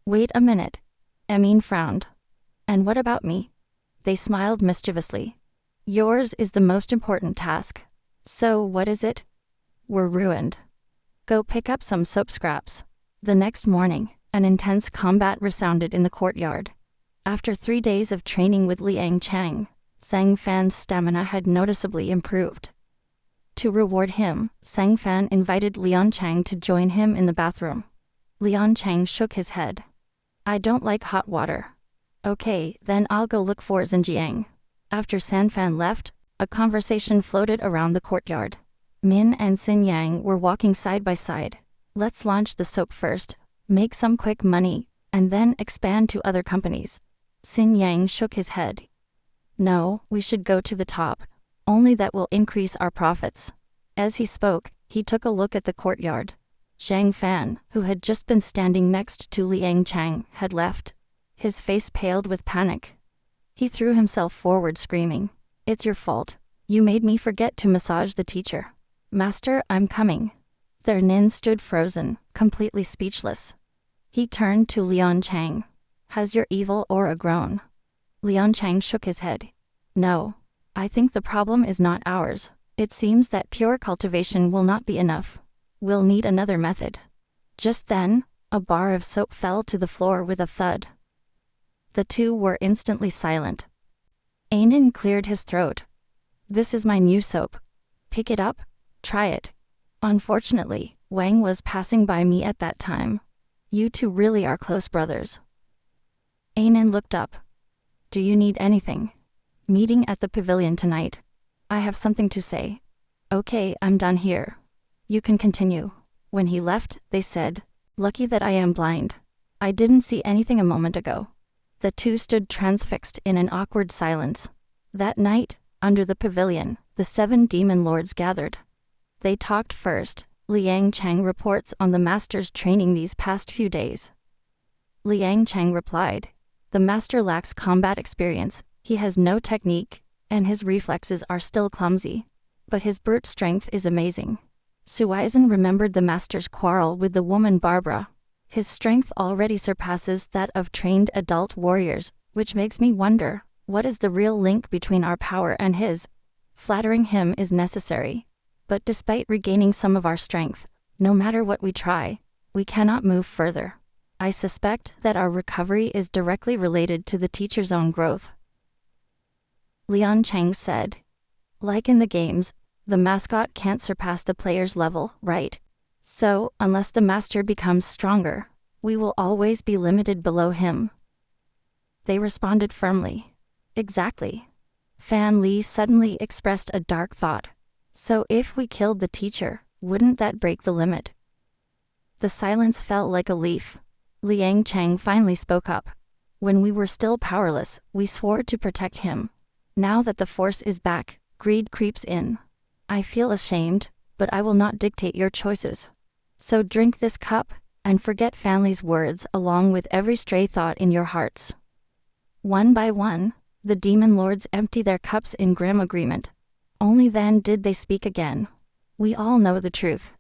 Wait a minute. Emin frowned. And what about me? They smiled mischievously. Yours is the most important task. So what is it? We're ruined. Go pick up some soap scraps. The next morning, an intense combat resounded in the courtyard. After 3 days of training with Liang Chang, Sang Fan's stamina had noticeably improved. To reward him, Sang Fan invited Lian Chang to join him in the bathroom. Lian Chang shook his head. I don't like hot water. Okay, then I'll go look for Xinjiang. After San Fan left, a conversation floated around the courtyard. Min and Xin Yang were walking side by side. Let's launch the soap first, make some quick money, and then expand to other companies. Xin Yang shook his head. No, we should go to the top. Only that will increase our profits. As he spoke, he took a look at the courtyard. Zhang Fan, who had just been standing next to Liang Chang, had left. His face paled with panic. He threw himself forward screaming. It's your fault. You made me forget to massage the teacher. Master, I'm coming. Their nin stood frozen, completely speechless. He turned to Lian Chang. Has your evil aura grown? Lian Chang shook his head. No. I think the problem is not ours. It seems that pure cultivation will not be enough. We'll need another method. Just then, a bar of soap fell to the floor with a thud. The two were instantly silent. Ainin cleared his throat. This is my new soap. Pick it up. Try it. Unfortunately, Wang was passing by me at that time. You two really are close brothers. Ainin looked up. Do you need anything? Meeting at the pavilion tonight. I have something to say. Okay, I'm done here. You can continue. When he left, they said, lucky that I am blind. I didn't see anything a moment ago. The two stood transfixed in an awkward silence. That night, under the pavilion, the 7 demon lords gathered. They talked first. Liang Chang reports on the master's training these past few days. Liang Chang replied, the master lacks combat experience, he has no technique, and his reflexes are still clumsy. But his brute strength is amazing. Suizhen remembered the master's quarrel with the woman Barbara. His strength already surpasses that of trained adult warriors, which makes me wonder, what is the real link between our power and his? Flattering him is necessary. But despite regaining some of our strength, no matter what we try, we cannot move further. I suspect that our recovery is directly related to the teacher's own growth. Liang Chang said, like in the games, the mascot can't surpass the player's level, right? So, unless the master becomes stronger, we will always be limited below him. They responded firmly. Exactly. Fan Li suddenly expressed a dark thought. So if we killed the teacher, wouldn't that break the limit? The silence fell like a leaf. Liang Chang finally spoke up. When we were still powerless, we swore to protect him. Now that the force is back, greed creeps in. I feel ashamed, but I will not dictate your choices. So drink this cup, and forget Fan Li's words along with every stray thought in your hearts. One by one, the demon lords empty their cups in grim agreement. Only then did they speak again. We all know the truth.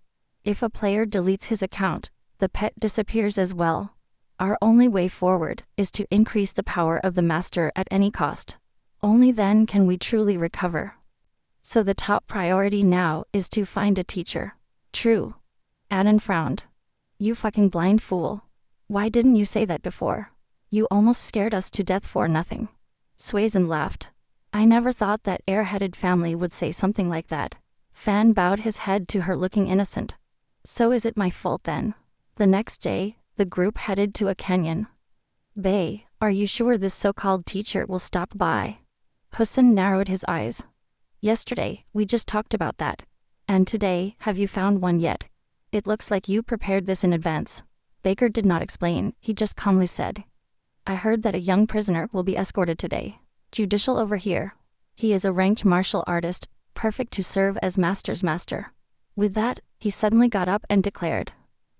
If a player deletes his account, the pet disappears as well. Our only way forward is to increase the power of the master at any cost. Only then can we truly recover. So the top priority now is to find a teacher. True. Adan frowned. You fucking blind fool. Why didn't you say that before? You almost scared us to death for nothing. Suizhen laughed. I never thought that airheaded family would say something like that. Fan bowed his head to her, looking innocent. So is it my fault then? The next day, the group headed to a canyon. Bae, are you sure this so-called teacher will stop by? Hussein narrowed his eyes. Yesterday, we just talked about that. And today, have you found one yet? It looks like you prepared this in advance. Baker did not explain, he just calmly said. I heard that a young prisoner will be escorted today. Judicial over here. He is a ranked martial artist, perfect to serve as master's master. With that, he suddenly got up and declared.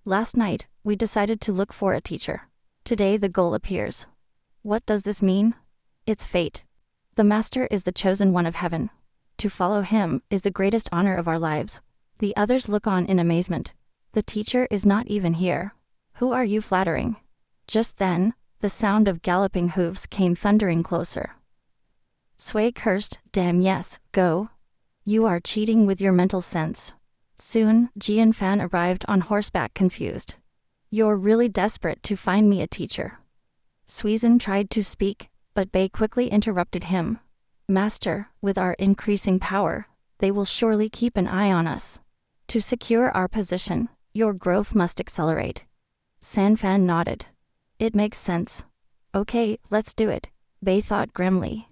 Last night, we decided to look for a teacher. Today the goal appears. What does this mean? It's fate. The master is the chosen one of heaven. To follow him is the greatest honor of our lives. The others look on in amazement. The teacher is not even here. Who are you flattering? Just then, the sound of galloping hooves came thundering closer. Sui cursed, damn yes, go. You are cheating with your mental sense. Soon, Jian Fan arrived on horseback, confused. You're really desperate to find me a teacher. Suizhen tried to speak, but Bei quickly interrupted him. Master, with our increasing power, they will surely keep an eye on us. To secure our position, your growth must accelerate. Sanfan nodded. It makes sense. Okay, let's do it, Bei thought grimly.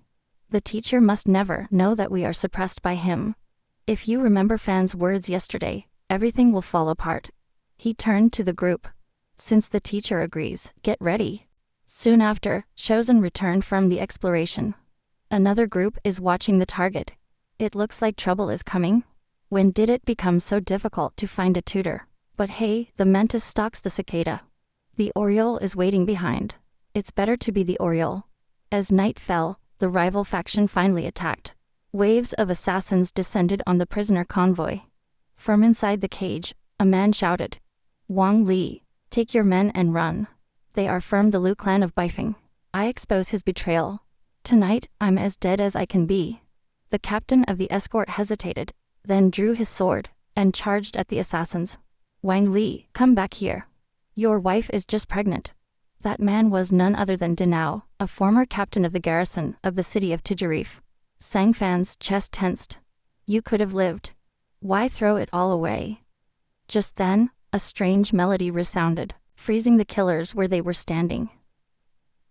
The teacher must never know that we are suppressed by him. If you remember Fan's words yesterday, everything will fall apart. He turned to the group. Since the teacher agrees, get ready. Soon after, Shozhen returned from the exploration. Another group is watching the target. It looks like trouble is coming. When did it become so difficult to find a tutor? But hey, the mantis stalks the cicada. The oriole is waiting behind. It's better to be the oriole. As night fell, the rival faction finally attacked. Waves of assassins descended on the prisoner convoy. From inside the cage, a man shouted, Wang Li, take your men and run. They are from the Lu clan of Bifeng. I expose his betrayal. Tonight, I'm as dead as I can be. The captain of the escort hesitated, then drew his sword, and charged at the assassins. Wang Li, come back here. Your wife is just pregnant. That man was none other than Dinao, a former captain of the garrison of the city of Tijerif. Sang Fan's chest tensed. You could have lived. Why throw it all away? Just then, a strange melody resounded, freezing the killers where they were standing.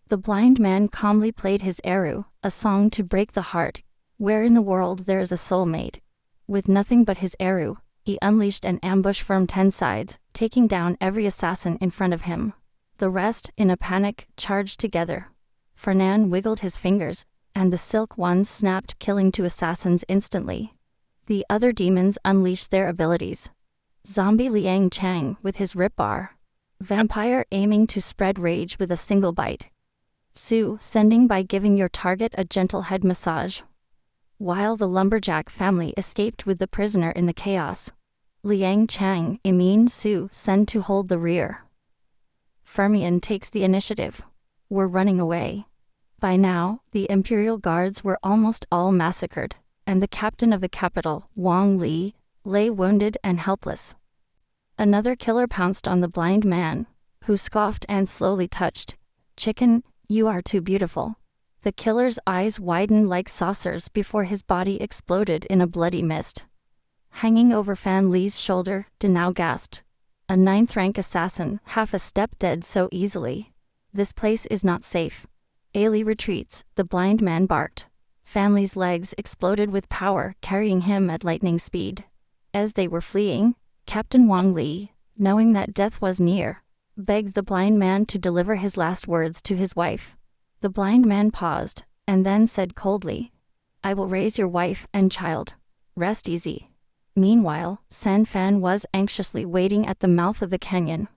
The blind man calmly played his eru, a song to break the heart. Where in the world there is a soulmate? With nothing but his eru, he unleashed an ambush from 10 sides, taking down every assassin in front of him. The rest, in a panic, charged together. Fernan wiggled his fingers, and the silk ones snapped, killing 2 assassins instantly. The other demons unleashed their abilities. Zombie Liang Chang with his rip bar. Vampire aiming to spread rage with a single bite. Su sending by giving your target a gentle head massage. While the lumberjack family escaped with the prisoner in the chaos. Liang Chang, Emin Su send to hold the rear. Fermion takes the initiative. We're running away. By now, the Imperial Guards were almost all massacred, and the captain of the capital, Wang Li, lay wounded and helpless. Another killer pounced on the blind man, who scoffed and slowly touched. Chicken, you are too beautiful. The killer's eyes widened like saucers before his body exploded in a bloody mist. Hanging over Fan Li's shoulder, Denao gasped. A 9th-rank assassin, half a step dead so easily. This place is not safe. Ali retreats, the blind man barked. Fan Li's legs exploded with power, carrying him at lightning speed. As they were fleeing, Captain Wang Li, knowing that death was near, begged the blind man to deliver his last words to his wife. The blind man paused, and then said coldly, I will raise your wife and child. Rest easy. Meanwhile, San Fan was anxiously waiting at the mouth of the canyon.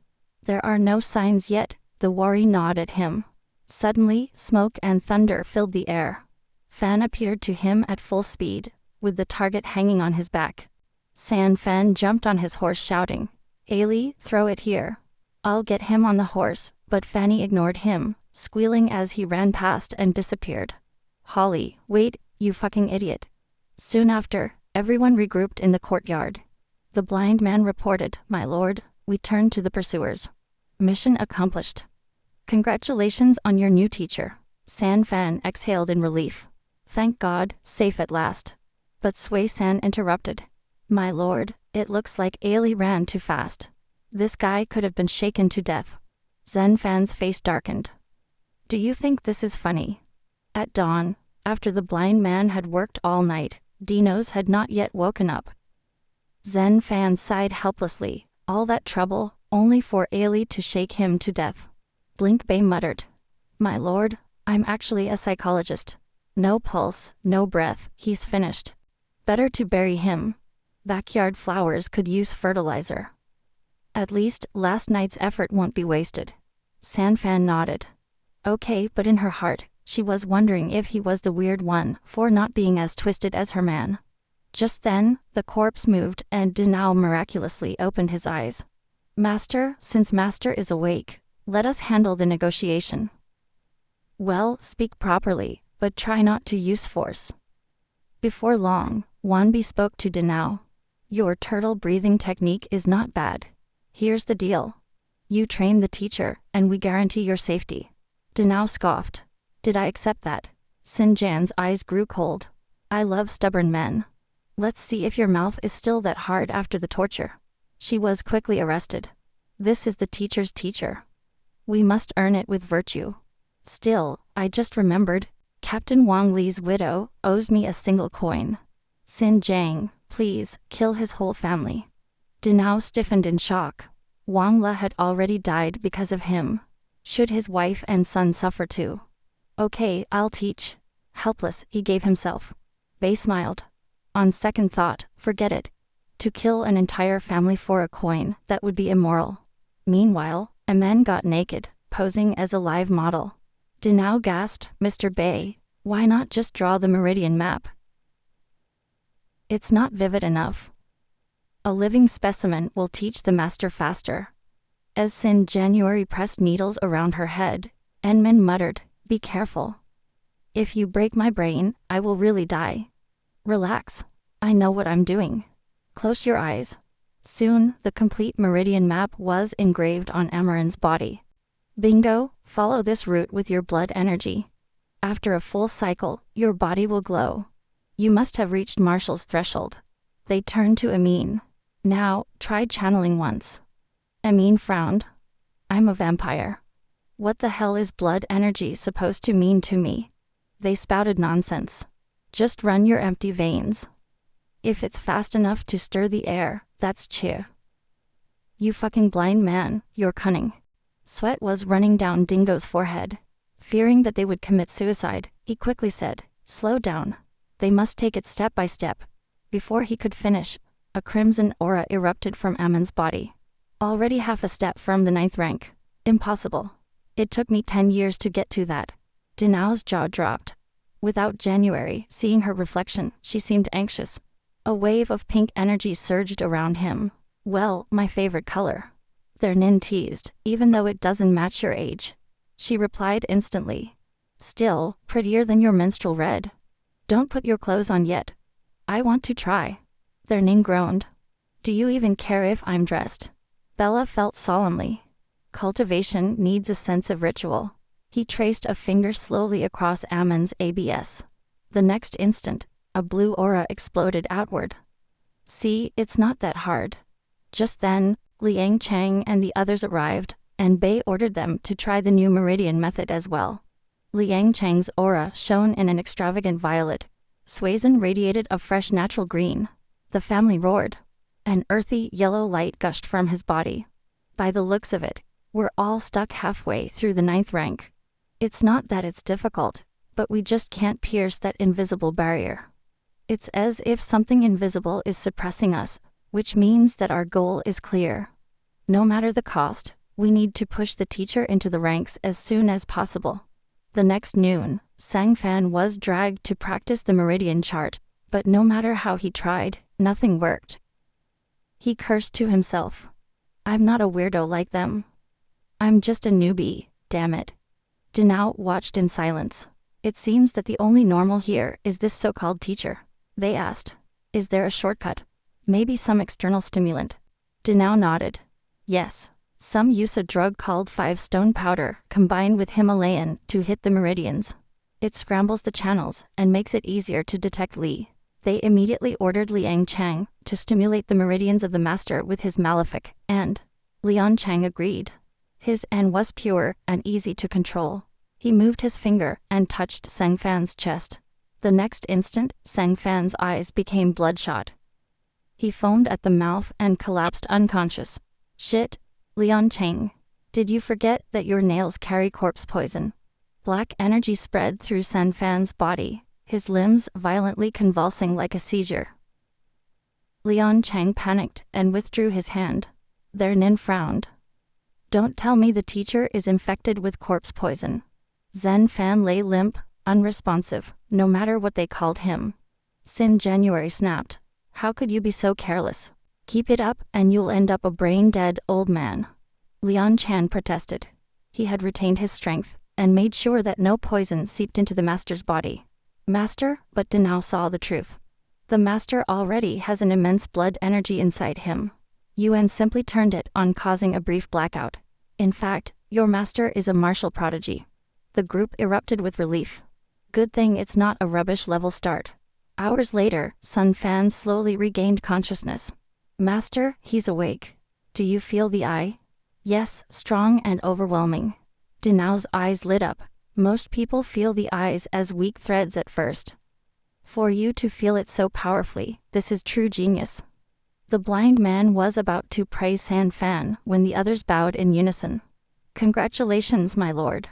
There are no signs yet, the Wari gnawed at him. Suddenly, smoke and thunder filled the air. Fan appeared to him at full speed, with the target hanging on his back. San Fan jumped on his horse shouting, Ali, throw it here. I'll get him on the horse, but Fanny ignored him, squealing as he ran past and disappeared. Holly, wait, you fucking idiot. Soon after, everyone regrouped in the courtyard. The blind man reported, My lord, we turned to the pursuers. Mission accomplished. Congratulations on your new teacher. San Fan exhaled in relief. Thank God, safe at last. But Sui San interrupted. My lord, it looks like Ali ran too fast. This guy could have been shaken to death. Zen Fan's face darkened. Do you think this is funny? At dawn, after the blind man had worked all night, Dinos had not yet woken up. Zen Fan sighed helplessly, all that trouble, only for Ali to shake him to death. Blink Bay muttered. My lord, I'm actually a psychologist. No pulse, no breath, he's finished. Better to bury him. Backyard flowers could use fertilizer. At least, last night's effort won't be wasted. San Fan nodded. Okay, but in her heart, she was wondering if he was the weird one for not being as twisted as her man. Just then, the corpse moved and Denao miraculously opened his eyes. Master, since Master is awake, let us handle the negotiation. Well, speak properly, but try not to use force. Before long, Wanbi spoke to Denao. Your turtle breathing technique is not bad. Here's the deal. You train the teacher, and we guarantee your safety. Denao scoffed. Did I accept that? Sinjan's eyes grew cold. I love stubborn men. Let's see if your mouth is still that hard after the torture. She was quickly arrested. This is the teacher's teacher. We must earn it with virtue. Still, I just remembered, Captain Wang Li's widow owes me a single coin. Sin Jiang, please, kill his whole family. Denao stiffened in shock. Wang Le had already died because of him. Should his wife and son suffer too? Okay, I'll teach. Helpless, he gave himself. Bei smiled. On second thought, forget it. To kill an entire family for a coin, that would be immoral. Meanwhile, a man got naked, posing as a live model. Denao gasped, Mr. Bei, why not just draw the meridian map? It's not vivid enough. A living specimen will teach the master faster. As Sin January pressed needles around her head, Enmin muttered, Be careful. If you break my brain, I will really die. Relax. I know what I'm doing. Close your eyes. Soon, the complete meridian map was engraved on Amaran's body. Bingo, follow this route with your blood energy. After a full cycle, your body will glow. You must have reached Marshall's threshold. They turned to Amin. Now, try channeling once. Amin frowned. I'm a vampire. What the hell is blood energy supposed to mean to me? They spouted nonsense. Just run your empty veins. If it's fast enough to stir the air, that's cheer. You fucking blind man, you're cunning. Sweat was running down Dingo's forehead. Fearing that they would commit suicide, he quickly said, "Slow down. They must take it step by step." Before he could finish, a crimson aura erupted from Ammon's body. Already half a step from the 9th rank. Impossible. It took me 10 years to get to that. Danao's jaw dropped. Without January seeing her reflection, she seemed anxious. A wave of pink energy surged around him. "Well, my favorite color." Their Nin teased, "Even though it doesn't match your age." She replied instantly, "Still, prettier than your menstrual red. Don't put your clothes on yet. I want to try." Their Nin groaned. "Do you even care if I'm dressed?" Bella felt solemnly. Cultivation needs a sense of ritual. He traced a finger slowly across Ammon's ABS. The next instant, a blue aura exploded outward. "See, it's not that hard." Just then, Liang Chang and the others arrived, and Bei ordered them to try the new meridian method as well. Liang Chang's aura shone in an extravagant violet. Suizhen radiated a fresh natural green. The family roared. An earthy yellow light gushed from his body. By the looks of it, we're all stuck halfway through the 9th rank. It's not that it's difficult, but we just can't pierce that invisible barrier. It's as if something invisible is suppressing us, which means that our goal is clear. No matter the cost, we need to push the teacher into the ranks as soon as possible. The next noon, Sangfan was dragged to practice the meridian chart, but no matter how he tried, nothing worked. He cursed to himself. "I'm not a weirdo like them. I'm just a newbie, damn it." Danao watched in silence. "It seems that the only normal here is this so-called teacher." They asked, "Is there a shortcut? Maybe some external stimulant?" Danao nodded. "Yes. Some use a drug called 5-stone powder, combined with Himalayan, to hit the meridians. It scrambles the channels, and makes it easier to detect Li." They immediately ordered Liang Chang to stimulate the meridians of the master with his malefic, and Liang Chang agreed. His N was pure and easy to control. He moved his finger and touched Sangfan's chest. The next instant, Sangfan's eyes became bloodshot. He foamed at the mouth and collapsed unconscious. "Shit, Liang Chang. Did you forget that your nails carry corpse poison?" Black energy spread through Sangfan's body, his limbs violently convulsing like a seizure. Liang Chang panicked and withdrew his hand. Their Nin frowned. "Don't tell me the teacher is infected with corpse poison." Zen Fan lay limp, unresponsive, no matter what they called him. Sin January snapped. "How could you be so careless? Keep it up and you'll end up a brain-dead old man." Liang Chan protested. He had retained his strength, and made sure that no poison seeped into the master's body. "Master," but Danao saw the truth. "The master already has an immense blood energy inside him. Yuan simply turned it on, causing a brief blackout. In fact, your master is a martial prodigy." The group erupted with relief. "Good thing it's not a rubbish-level start." Hours later, Sun Fan slowly regained consciousness. "Master, he's awake. Do you feel the eye?" "Yes, strong and overwhelming." Danao's eyes lit up. "Most people feel the eyes as weak threads at first. For you to feel it so powerfully, this is true genius." The blind man was about to praise San Fan when the others bowed in unison. "Congratulations, my lord.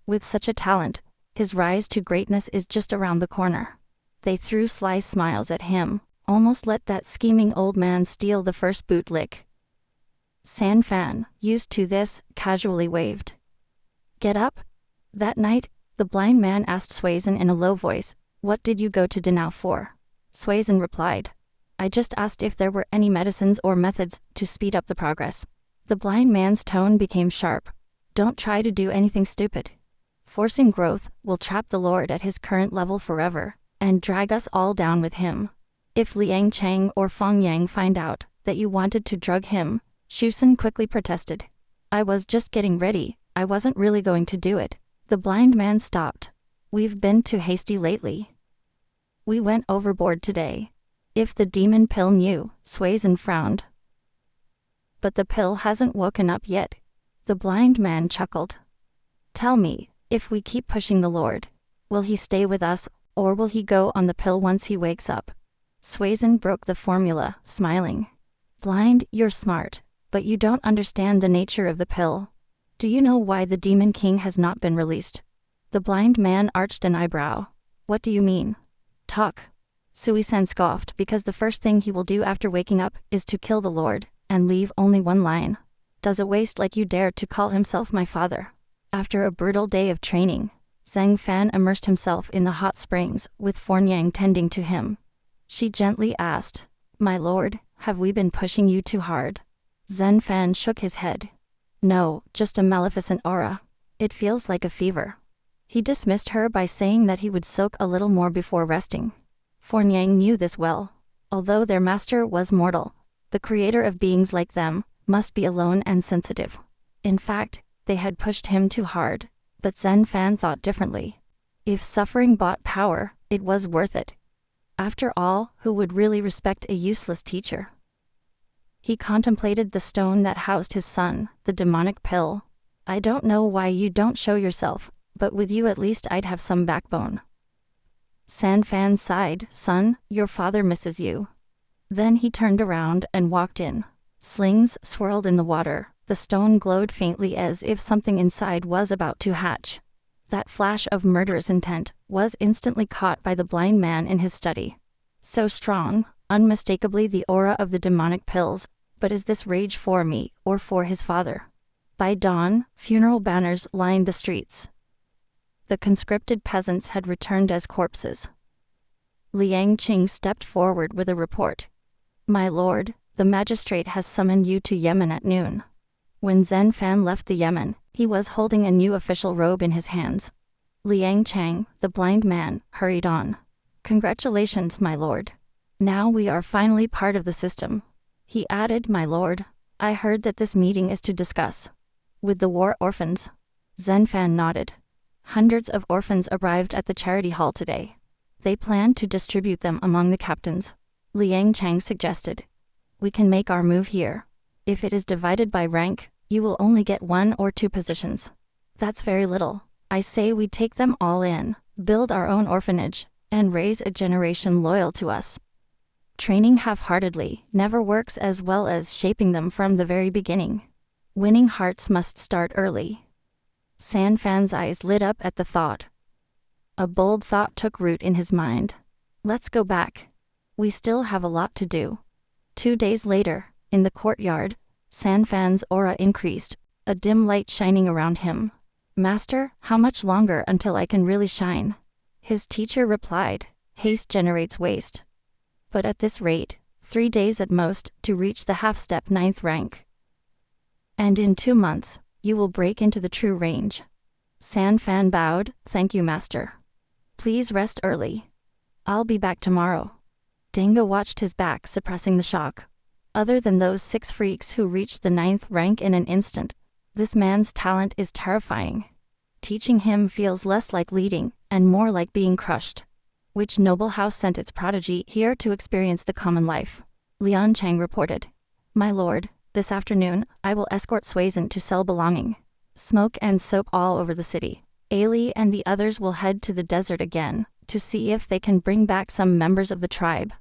With such a talent, his rise to greatness is just around the corner." They threw sly smiles at him, almost let that scheming old man steal the first bootlick. San Fan, used to this, casually waved. "Get up?" That night, the blind man asked Suizhen in a low voice, "What did you go to Danao for?" Suizhen replied, "I just asked if there were any medicines or methods to speed up the progress." The blind man's tone became sharp. "Don't try to do anything stupid. Forcing growth will trap the Lord at his current level forever, and drag us all down with him. If Liang Chang or Fong Yang find out that you wanted to drug him," Shusen quickly protested. "I was just getting ready, I wasn't really going to do it." The blind man stopped. "We've been too hasty lately. We went overboard today." "If the demon pill knew," Suizhen frowned. "But the pill hasn't woken up yet." The blind man chuckled. "Tell me, if we keep pushing the Lord, will he stay with us, Or will he go on the pill once he wakes up? Suizhen broke the formula, smiling. Blind, you're smart, but you don't understand the nature of the pill. Do you know why the Demon King has not been released? The blind man arched an eyebrow. What do you mean? Talk. Suizhen scoffed, because the first thing he will do after waking up is to kill the Lord, and leave only one line. Does a waste like you dare to call himself my father? After a brutal day of training, Zheng Fan immersed himself in the hot springs, with Fornyang tending to him. She gently asked, My lord, have we been pushing you too hard? Zhen Fan shook his head. No, just a maleficent aura. It feels like a fever. He dismissed her by saying that he would soak a little more before resting. Fornyang knew this well. Although their master was mortal, the creator of beings like them must be alone and sensitive. In fact, they had pushed him too hard, but Zhen Fan thought differently. If suffering bought power, it was worth it. After all, who would really respect a useless teacher? He contemplated the stone that housed his son, the demonic pill. I don't know why you don't show yourself, but with you at least I'd have some backbone. San Fan sighed, Son, your father misses you. Then he turned around and walked in. Slings swirled in the water, the stone glowed faintly as if something inside was about to hatch. That flash of murderous intent was instantly caught by the blind man in his study. So strong, unmistakably the aura of the demonic pills, but is this rage for me, or for his father? By dawn, funeral banners lined the streets. The conscripted peasants had returned as corpses. Liang Qing stepped forward with a report. My lord, the magistrate has summoned you to Yemen at noon. When Zhen Fan left the Yemen, he was holding a new official robe in his hands. Liang Chang, the blind man, hurried on. Congratulations, my lord. Now we are finally part of the system. He added, My lord, I heard that this meeting is to discuss with the war orphans. Zhen Fan nodded. Hundreds of orphans arrived at the charity hall today. They plan to distribute them among the captains. Liang Chang suggested. We can make our move here. If it is divided by rank, you will only get 1 or 2 positions. That's very little. I say we take them all in, build our own orphanage, and raise a generation loyal to us. Training half-heartedly never works as well as shaping them from the very beginning. Winning hearts must start early. San Fan's eyes lit up at the thought. A bold thought took root in his mind. Let's go back. We still have a lot to do. 2 days later, in the courtyard, San Fan's aura increased, a dim light shining around him. Master, how much longer until I can really shine? His teacher replied, Haste generates waste. But at this rate, 3 days at most to reach the half-step 9th rank. And in 2 months, you will break into the true range. San Fan bowed, Thank you, master. Please rest early. I'll be back tomorrow. Danga watched his back, suppressing the shock. Other than those 6 freaks who reached the 9th rank in an instant, this man's talent is terrifying. Teaching him feels less like leading, and more like being crushed. Which noble house sent its prodigy here to experience the common life? Lian Chang reported. My lord, this afternoon, I will escort Suizhen to sell belonging. Smoke and soap all over the city. Ali and the others will head to the desert again, to see if they can bring back some members of the tribe.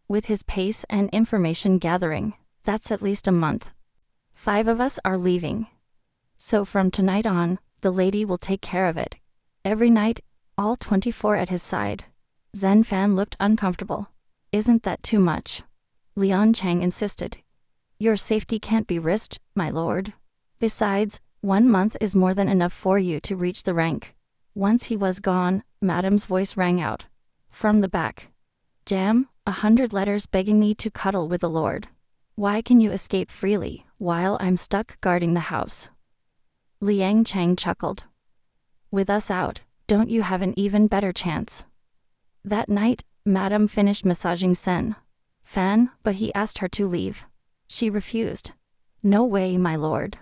With his pace and information gathering, that's at least a month. 5 of us are leaving. So from tonight on, the lady will take care of it. Every night, all 24 at his side. Zhen Fan looked uncomfortable. Isn't that too much? Lian Chang insisted. Your safety can't be risked, my lord. Besides, 1 month is more than enough for you to reach the rank. Once he was gone, Madam's voice rang out. From the back. Jam, 100 letters begging me to cuddle with the lord. Why can you escape freely, while I'm stuck guarding the house? Liang Chang chuckled. With us out, don't you have an even better chance? That night, Madame finished massaging San Fan, but he asked her to leave. She refused. No way, my lord.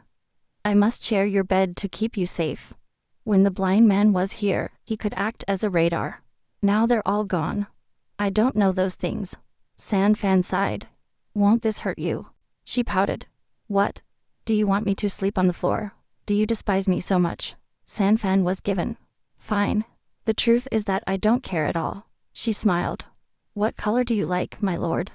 I must share your bed to keep you safe. When the blind man was here, he could act as a radar. Now they're all gone. I don't know those things. San Fan sighed. Won't this hurt you? She pouted. What? Do you want me to sleep on the floor? Do you despise me so much? San Fan was given. Fine. The truth is that I don't care at all. She smiled. What color do you like, my lord?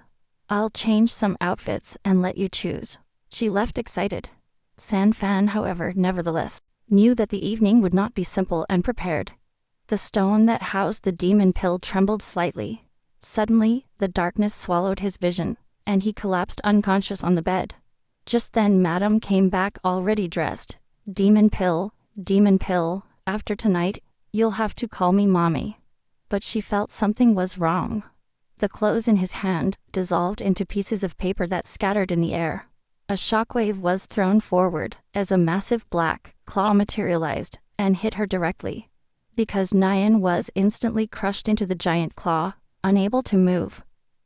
I'll change some outfits and let you choose. She left excited. San Fan, however, nevertheless, knew that the evening would not be simple and prepared. The stone that housed the demon pill trembled slightly. Suddenly, the darkness swallowed his vision, and he collapsed unconscious on the bed. Just then Madame came back already dressed. Demon pill, after tonight, you'll have to call me mommy. But she felt something was wrong. The clothes in his hand dissolved into pieces of paper that scattered in the air. A shockwave was thrown forward as a massive black claw materialized and hit her directly. Because Nyan was instantly crushed into the giant claw, unable to move.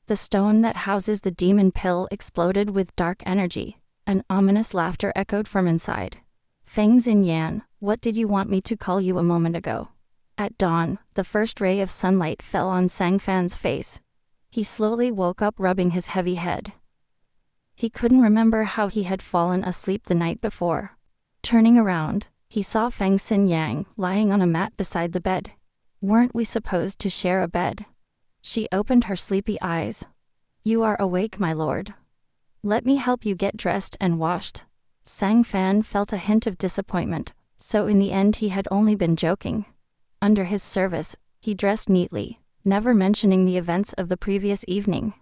The stone that houses the demon pill exploded with dark energy. An ominous laughter echoed from inside. Feng Xinyan, what did you want me to call you a moment ago? At dawn, the first ray of sunlight fell on Sang Fan's face. He slowly woke up, rubbing his heavy head. He couldn't remember how he had fallen asleep the night before. Turning around, he saw Feng Xinyan lying on a mat beside the bed. Weren't we supposed to share a bed? She opened her sleepy eyes. You are awake, my lord. Let me help you get dressed and washed. Sang Fan felt a hint of disappointment, so in the end he had only been joking. Under his service, he dressed neatly, never mentioning the events of the previous evening.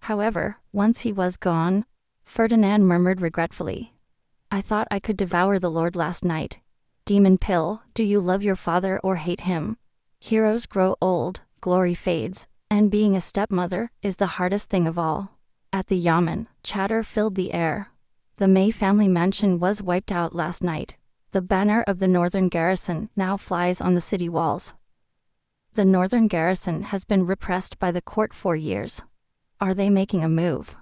However, once he was gone, Ferdinand murmured regretfully. I thought I could devour the lord last night. Demon pill, do you love your father or hate him? Heroes grow old, glory fades, and being a stepmother is the hardest thing of all. At the Yamen, chatter filled the air. The Mei family mansion was wiped out last night. The banner of the northern garrison now flies on the city walls. The northern garrison has been repressed by the court for years. Are they making a move?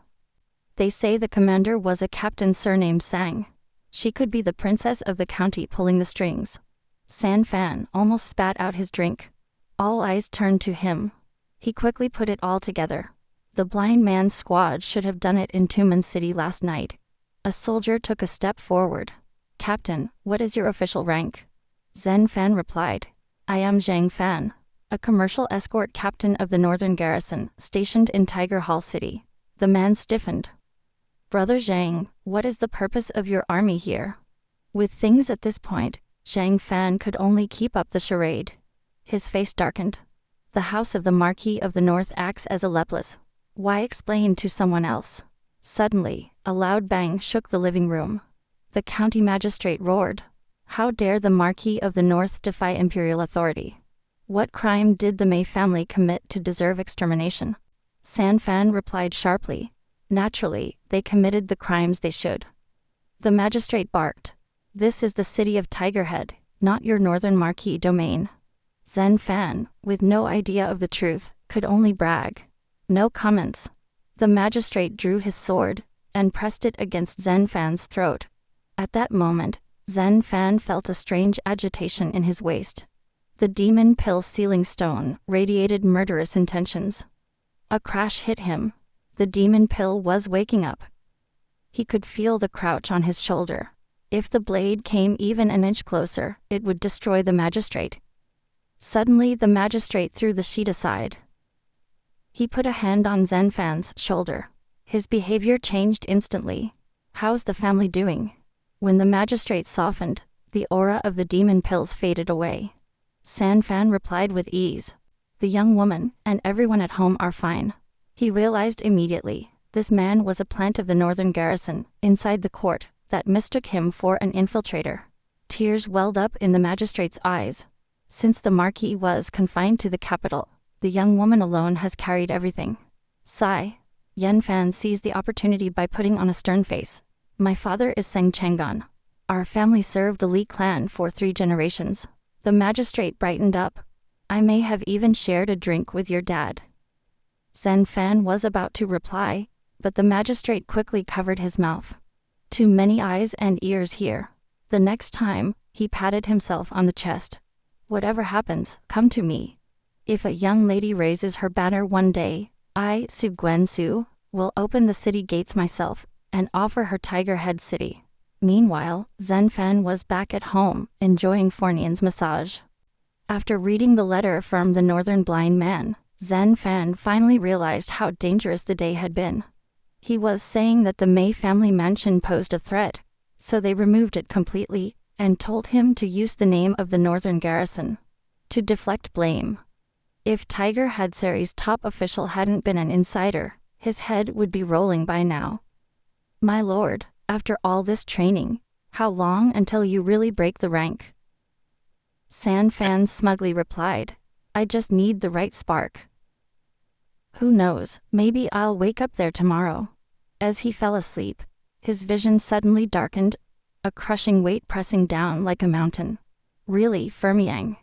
They say the commander was a captain surnamed Sang. She could be the princess of the county pulling the strings. San Fan almost spat out his drink. All eyes turned to him. He quickly put it all together. The blind man's squad should have done it in Tumen City last night. A soldier took a step forward. Captain, what is your official rank? Zhen Fan replied. I am Zhang Fan, a commercial escort captain of the northern garrison, stationed in Tiger Hall City. The man stiffened. Brother Zhang, what is the purpose of your army here? With things at this point, Zhang Fan could only keep up the charade. His face darkened. The house of the Marquis of the North acts as a lepless. Why explain to someone else? Suddenly, a loud bang shook the living room. The county magistrate roared. How dare the Marquis of the North defy imperial authority? What crime did the Mei family commit to deserve extermination? San Fan replied sharply. Naturally, they committed the crimes they should. The magistrate barked. This is the city of Tigerhead, not your northern Marquis domain. Zhen Fan, with no idea of the truth, could only brag. No comments. The magistrate drew his sword and pressed it against Zhen Fan's throat. At that moment, Zhen Fan felt a strange agitation in his waist. The demon pill sealing stone radiated murderous intentions. A crash hit him. The demon pill was waking up. He could feel the crouch on his shoulder. If the blade came even an inch closer, it would destroy the magistrate. Suddenly the magistrate threw the sheet aside. He put a hand on Zhen Fan's shoulder. His behavior changed instantly. How's the family doing? When the magistrate softened, the aura of the demon pills faded away. San Fan replied with ease. The young woman and everyone at home are fine. He realized immediately, this man was a plant of the northern garrison, inside the court, that mistook him for an infiltrator. Tears welled up in the magistrate's eyes. Since the Marquis was confined to the capital, the young woman alone has carried everything. Sigh. Yan Fan seized the opportunity by putting on a stern face. My father is Seng Chang'an. Our family served the Li clan for 3 generations. The magistrate brightened up. I may have even shared a drink with your dad. Zhen Fan was about to reply, but the magistrate quickly covered his mouth. Too many eyes and ears here. The next time, he patted himself on the chest. Whatever happens, come to me. If a young lady raises her banner one day, I, Su Guansu, will open the city gates myself and offer her Tiger Head City. Meanwhile, Zhen Fan was back at home, enjoying Fornian's massage. After reading the letter from the northern blind man, Zhen Fan finally realized how dangerous the day had been. He was saying that the Mei family mansion posed a threat, so they removed it completely, and told him to use the name of the northern garrison to deflect blame. If Tiger Hadsery's top official hadn't been an insider, his head would be rolling by now. My lord, after all this training, how long until you really break the rank? Zhen Fan smugly replied, I just need the right spark. Who knows, maybe I'll wake up there tomorrow. As he fell asleep, his vision suddenly darkened, a crushing weight pressing down like a mountain. Really, Fermiang?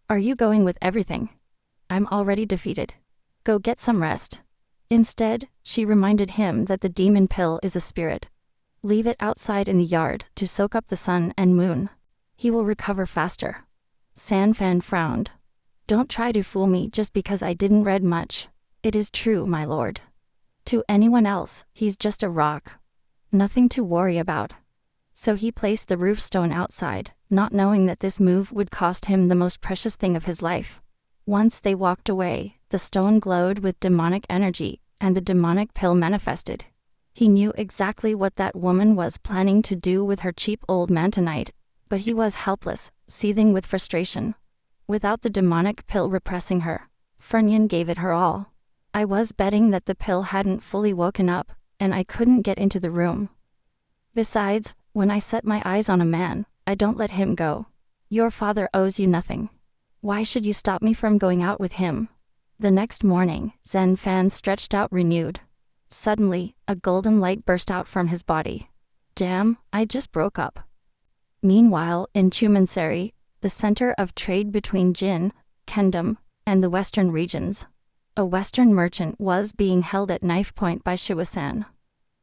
Are you going with everything? I'm already defeated. Go get some rest. Instead, she reminded him that the demon pill is a spirit. Leave it outside in the yard to soak up the sun and moon. He will recover faster. Zhen Fan frowned. Don't try to fool me just because I didn't read much. It is true, my lord. To anyone else, he's just a rock. Nothing to worry about. So he placed the roof stone outside, not knowing that this move would cost him the most precious thing of his life. Once they walked away, the stone glowed with demonic energy, and the demonic pill manifested. He knew exactly what that woman was planning to do with her cheap old mantonite, but he was helpless, seething with frustration. Without the demonic pill repressing her, Fernyan gave it her all. I was betting that the pill hadn't fully woken up, and I couldn't get into the room. Besides, when I set my eyes on a man, I don't let him go. Your father owes you nothing. Why should you stop me from going out with him? The next morning, Zhen Fan stretched out renewed. Suddenly, a golden light burst out from his body. Damn, I just broke up. Meanwhile, in Chumansari, the center of trade between Jin, Kendom, and the western regions, a western merchant was being held at knife point by Shuasan.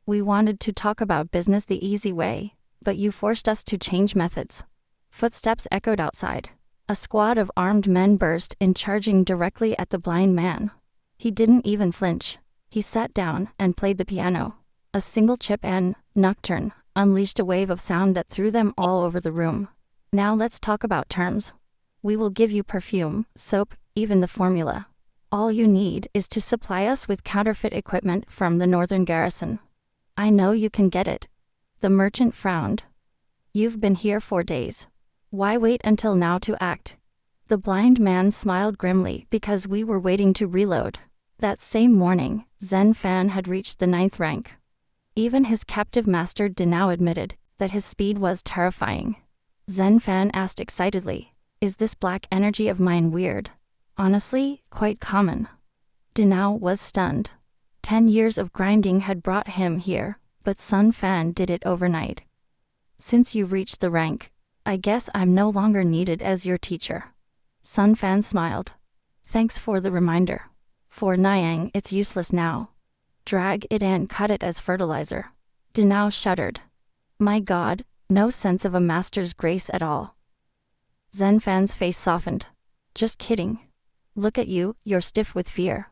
We wanted to talk about business the easy way, but you forced us to change methods. Footsteps echoed outside. A squad of armed men burst in, charging directly at the blind man. He didn't even flinch. He sat down and played the piano. A single chip and nocturne unleashed a wave of sound that threw them all over the room. Now let's talk about terms. We will give you perfume, soap, even the formula. All you need is to supply us with counterfeit equipment from the northern garrison. I know you can get it. The merchant frowned. You've been here 4 days. Why wait until now to act? The blind man smiled grimly because we were waiting to reload. That same morning, Zhen Fan had reached the 9th rank. Even his captive master Dinao admitted that his speed was terrifying. Zhen Fan asked excitedly, is this black energy of mine weird? Honestly, quite common. Dinao was stunned. 10 years of grinding had brought him here, but Sun Fan did it overnight. Since you've reached the rank, I guess I'm no longer needed as your teacher. Sun Fan smiled. Thanks for the reminder. For Niang, it's useless now. Drag it and cut it as fertilizer. Dinao shuddered. My god, no sense of a master's grace at all. Zhen Fan's face softened. Just kidding. Look at you, you're stiff with fear.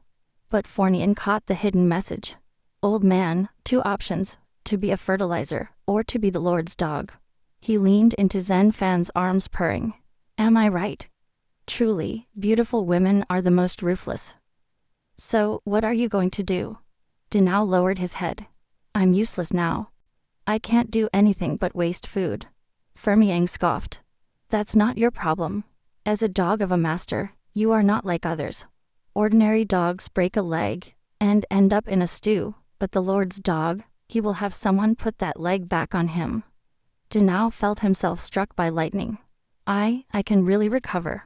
But Fornian caught the hidden message. Old man, 2 options, to be a fertilizer, or to be the Lord's dog. He leaned into Zhen Fan's arms purring. Am I right? Truly, beautiful women are the most ruthless. So, what are you going to do? Dinao lowered his head. I'm useless now. I can't do anything but waste food. Fermiang scoffed. That's not your problem. As a dog of a master, you are not like others. Ordinary dogs break a leg and end up in a stew, but the Lord's dog, he will have someone put that leg back on him. Dinao felt himself struck by lightning. I can really recover.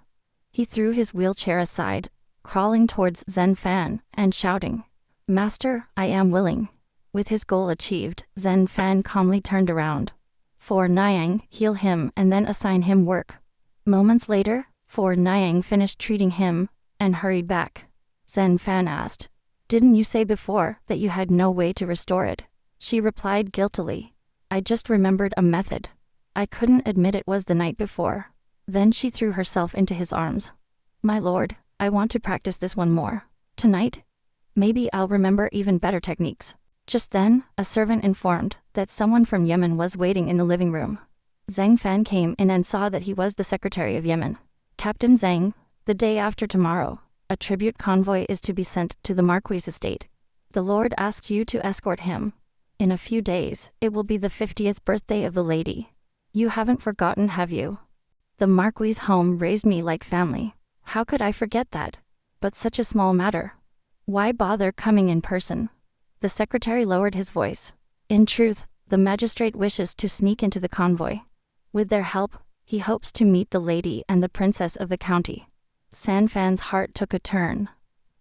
He threw his wheelchair aside, crawling towards Zhen Fan, and shouting, Master, I am willing. With his goal achieved, Zhen Fan calmly turned around. For Niang, heal him and then assign him work. Moments later, For Niang finished treating him, and hurried back. Zhen Fan asked, Didn't you say before that you had no way to restore it? She replied guiltily. I just remembered a method. I couldn't admit it was the night before. Then she threw herself into his arms. My lord, I want to practice this one more. Tonight? Maybe I'll remember even better techniques. Just then, a servant informed that someone from Yemen was waiting in the living room. Zhang Fan came in and saw that he was the secretary of Yemen. Captain Zhang, The day after tomorrow, a tribute convoy is to be sent to the marquis' estate. The lord asks you to escort him. In a few days, it will be the 50th birthday of the lady. You haven't forgotten, have you? The marquis' home raised me like family. How could I forget that? But such a small matter. Why bother coming in person? The secretary lowered his voice. In truth, the magistrate wishes to sneak into the convoy. With their help, he hopes to meet the lady and the princess of the county. Sanfan's heart took a turn.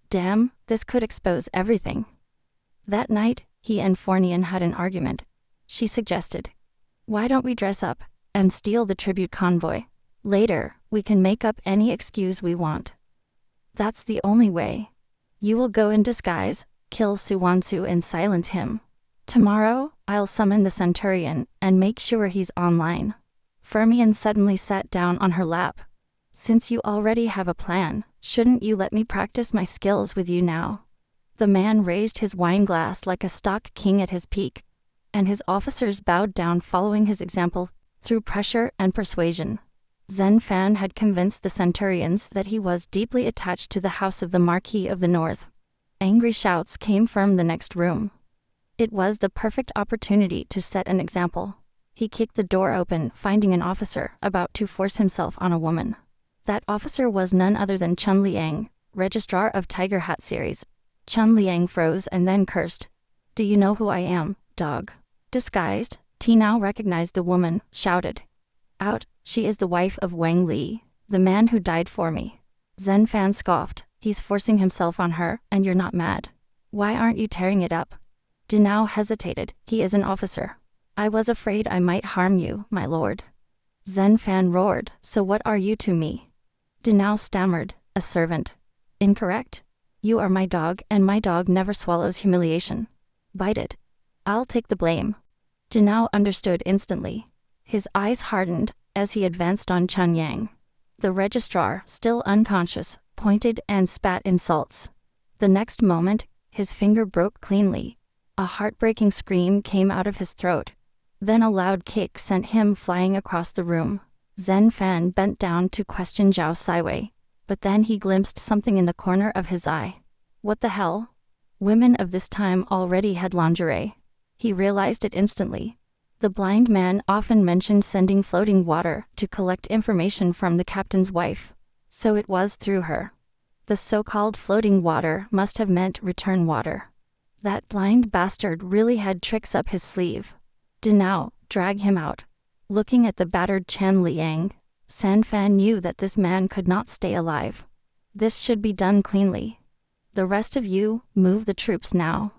Damn, this could expose everything. That night, he and Fornian had an argument. She suggested, "Why don't we dress up and steal the tribute convoy? Later, we can make up any excuse we want." "That's the only way. You will go in disguise, kill Suwansu and silence him. Tomorrow, I'll summon the centurion and make sure he's online." Fermion suddenly sat down on her lap. "Since you already have a plan, shouldn't you let me practice my skills with you now?" The man raised his wine glass like a stock king at his peak, and his officers bowed down following his example. Through pressure and persuasion, Zenfan had convinced the centurions that he was deeply attached to the house of the Marquis of the North. Angry shouts came from the next room. It was the perfect opportunity to set an example. He kicked the door open, finding an officer about to force himself on a woman. That officer was none other than Chun Liang, registrar of Tiger Hat series. Chun Liang froze and then cursed. "Do you know who I am, dog?" Disguised, T now recognized the woman, shouted out, "She is the wife of Wang Li, the man who died for me." Zenfan scoffed, "He's forcing himself on her, and you're not mad. Why aren't you tearing it up?" Dinao hesitated. "He is an officer. I was afraid I might harm you, my lord." Zenfan roared, "So what are you to me?" Dinao stammered, "A servant." "Incorrect. You are my dog, and my dog never swallows humiliation. Bite it. I'll take the blame." Dinao understood instantly. His eyes hardened as he advanced on Chun Yang. The registrar, still unconscious, pointed and spat insults. The next moment, his finger broke cleanly. A heartbreaking scream came out of his throat. Then a loud kick sent him flying across the room. Zenfan bent down to question Zhao Saiwei, but then he glimpsed something in the corner of his eye. What the hell? Women of this time already had lingerie. He realized it instantly. The blind man often mentioned sending floating water to collect information from the captain's wife. So it was through her. The so-called floating water must have meant return water. That blind bastard really had tricks up his sleeve. Dinao, drag him out. Looking at the battered Chen Liang, Sanfan knew that this man could not stay alive. This should be done cleanly. "The rest of you, move the troops now."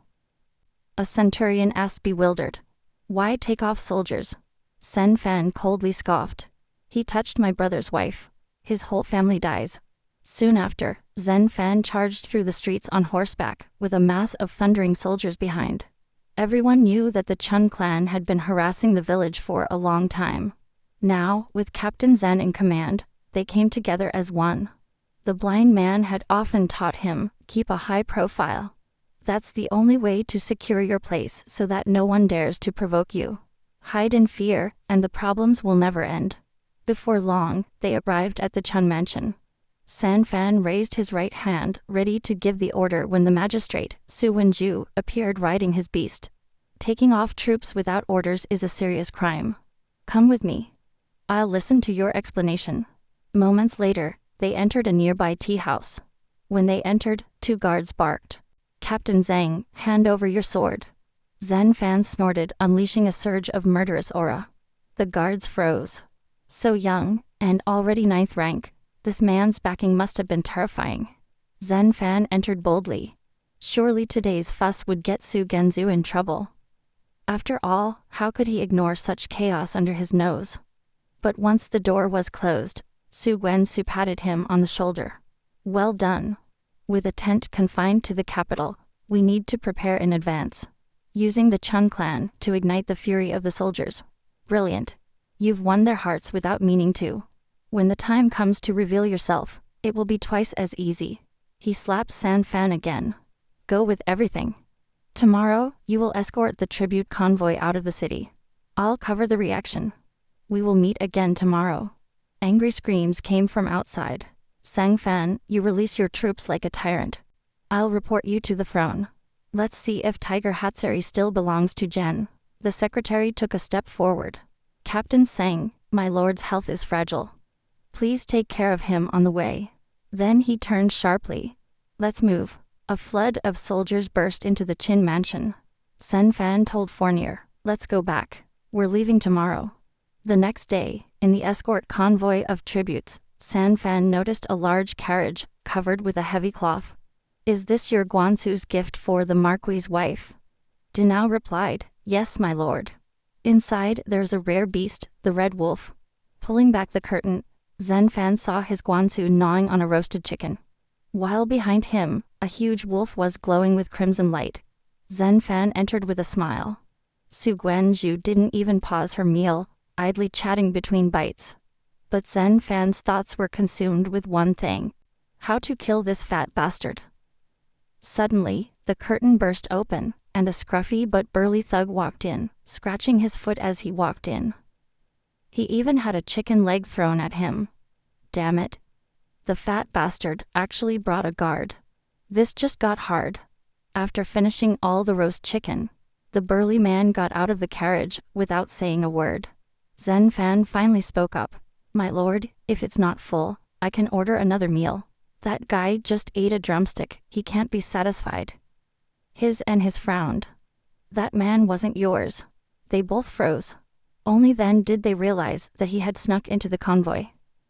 A centurion asked, bewildered. "Why take off soldiers?" Sanfan coldly scoffed. "He touched my brother's wife. His whole family dies." Soon after, Zenfan charged through the streets on horseback, with a mass of thundering soldiers behind. Everyone knew that the Chun clan had been harassing the village for a long time. Now, with Captain Zen in command, they came together as one. The blind man had often taught him, keep a high profile. That's the only way to secure your place so that no one dares to provoke you. Hide in fear, and the problems will never end. Before long, they arrived at the Chun mansion. Sanfan raised his right hand, ready to give the order when the magistrate, Su Wenju, appeared riding his beast. Taking off troops without orders is a serious crime. Come with me. I'll listen to your explanation. Moments later, they entered a nearby tea house. When they entered, 2 guards barked. "Captain Zhang, hand over your sword." Zanfan snorted, unleashing a surge of murderous aura. The guards froze. So young, and already 9th rank, this man's backing must have been terrifying. Zanfan entered boldly. Surely today's fuss would get Su Genzu in trouble. After all, how could he ignore such chaos under his nose? But once the door was closed, Su Genzu patted him on the shoulder. "Well done. With a tent confined to the capital, we need to prepare in advance. Using the Chun clan to ignite the fury of the soldiers. Brilliant. You've won their hearts without meaning to. When the time comes to reveal yourself, it will be twice as easy." He slapped Sanfan again. "Go with everything. Tomorrow, you will escort the tribute convoy out of the city. I'll cover the reaction. We will meet again tomorrow." Angry screams came from outside. Sang Fan, you release your troops like a tyrant. I'll report you to the throne. Let's see if Tiger Hatsuri still belongs to Jen. The secretary took a step forward. Captain Sang, my lord's health is fragile. Please take care of him on the way. Then he turned sharply. Let's move. A flood of soldiers burst into the Qin mansion. Sen Fan told Fournier, let's go back. We're leaving tomorrow. The next day, in the escort convoy of tributes, San Fan noticed a large carriage, covered with a heavy cloth. Is this your Guansu's gift for the marquis's wife? Dinao replied, yes, my lord. Inside, there's a rare beast, the red wolf. Pulling back the curtain, Zhen Fan saw his Guansu gnawing on a roasted chicken. While behind him, a huge wolf was glowing with crimson light. Zhen Fan entered with a smile. Su Guanzhu didn't even pause her meal, idly chatting between bites. But Zhen Fan's thoughts were consumed with one thing: how to kill this fat bastard. Suddenly, the curtain burst open, and a scruffy but burly thug walked in, scratching his foot as he walked in. He even had a chicken leg thrown at him. Damn it. The fat bastard actually brought a guard. This just got hard. After finishing all the roast chicken, the burly man got out of the carriage without saying a word. Zhen Fan finally spoke up. My lord, if it's not full, I can order another meal. That guy just ate a drumstick, he can't be satisfied. His frowned. That man wasn't yours. They both froze. Only then did they realize that he had snuck into the convoy.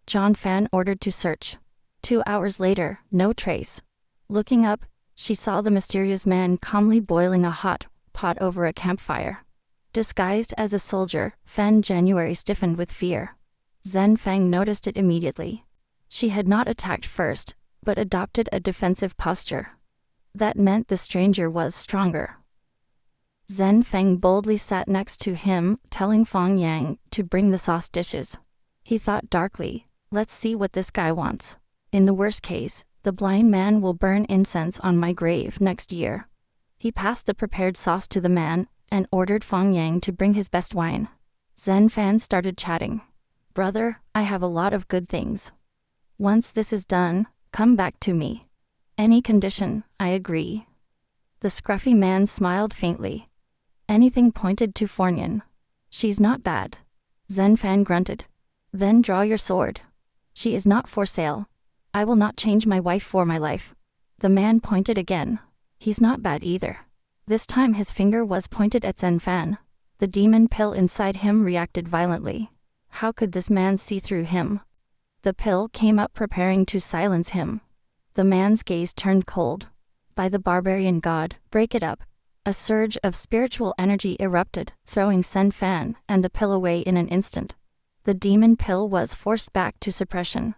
John Fan ordered to search. 2 hours later, no trace. Looking up, she saw the mysterious man calmly boiling a hot pot over a campfire. Disguised as a soldier, Fan January stiffened with fear. Zhen Fang noticed it immediately. She had not attacked first, but adopted a defensive posture. That meant the stranger was stronger. Zhen Feng boldly sat next to him, telling Fang Yang to bring the sauce dishes. He thought darkly, let's see what this guy wants. In the worst case, the blind man will burn incense on my grave next year. He passed the prepared sauce to the man, and ordered Fang Yang to bring his best wine. Zhen Fan started chatting. Brother, I have a lot of good things. Once this is done, come back to me. Any condition, I agree. The scruffy man smiled faintly. Anything pointed to Fournier. She's not bad. Zhen Fan grunted. Then draw your sword. She is not for sale. I will not change my wife for my life. The man pointed again. He's not bad either. This time his finger was pointed at Zhen Fan. The demon pill inside him reacted violently. How could this man see through him? The pill came up preparing to silence him. The man's gaze turned cold. By the barbarian god, break it up. A surge of spiritual energy erupted, throwing Zhen Fan and the pill away in an instant. The demon pill was forced back to suppression.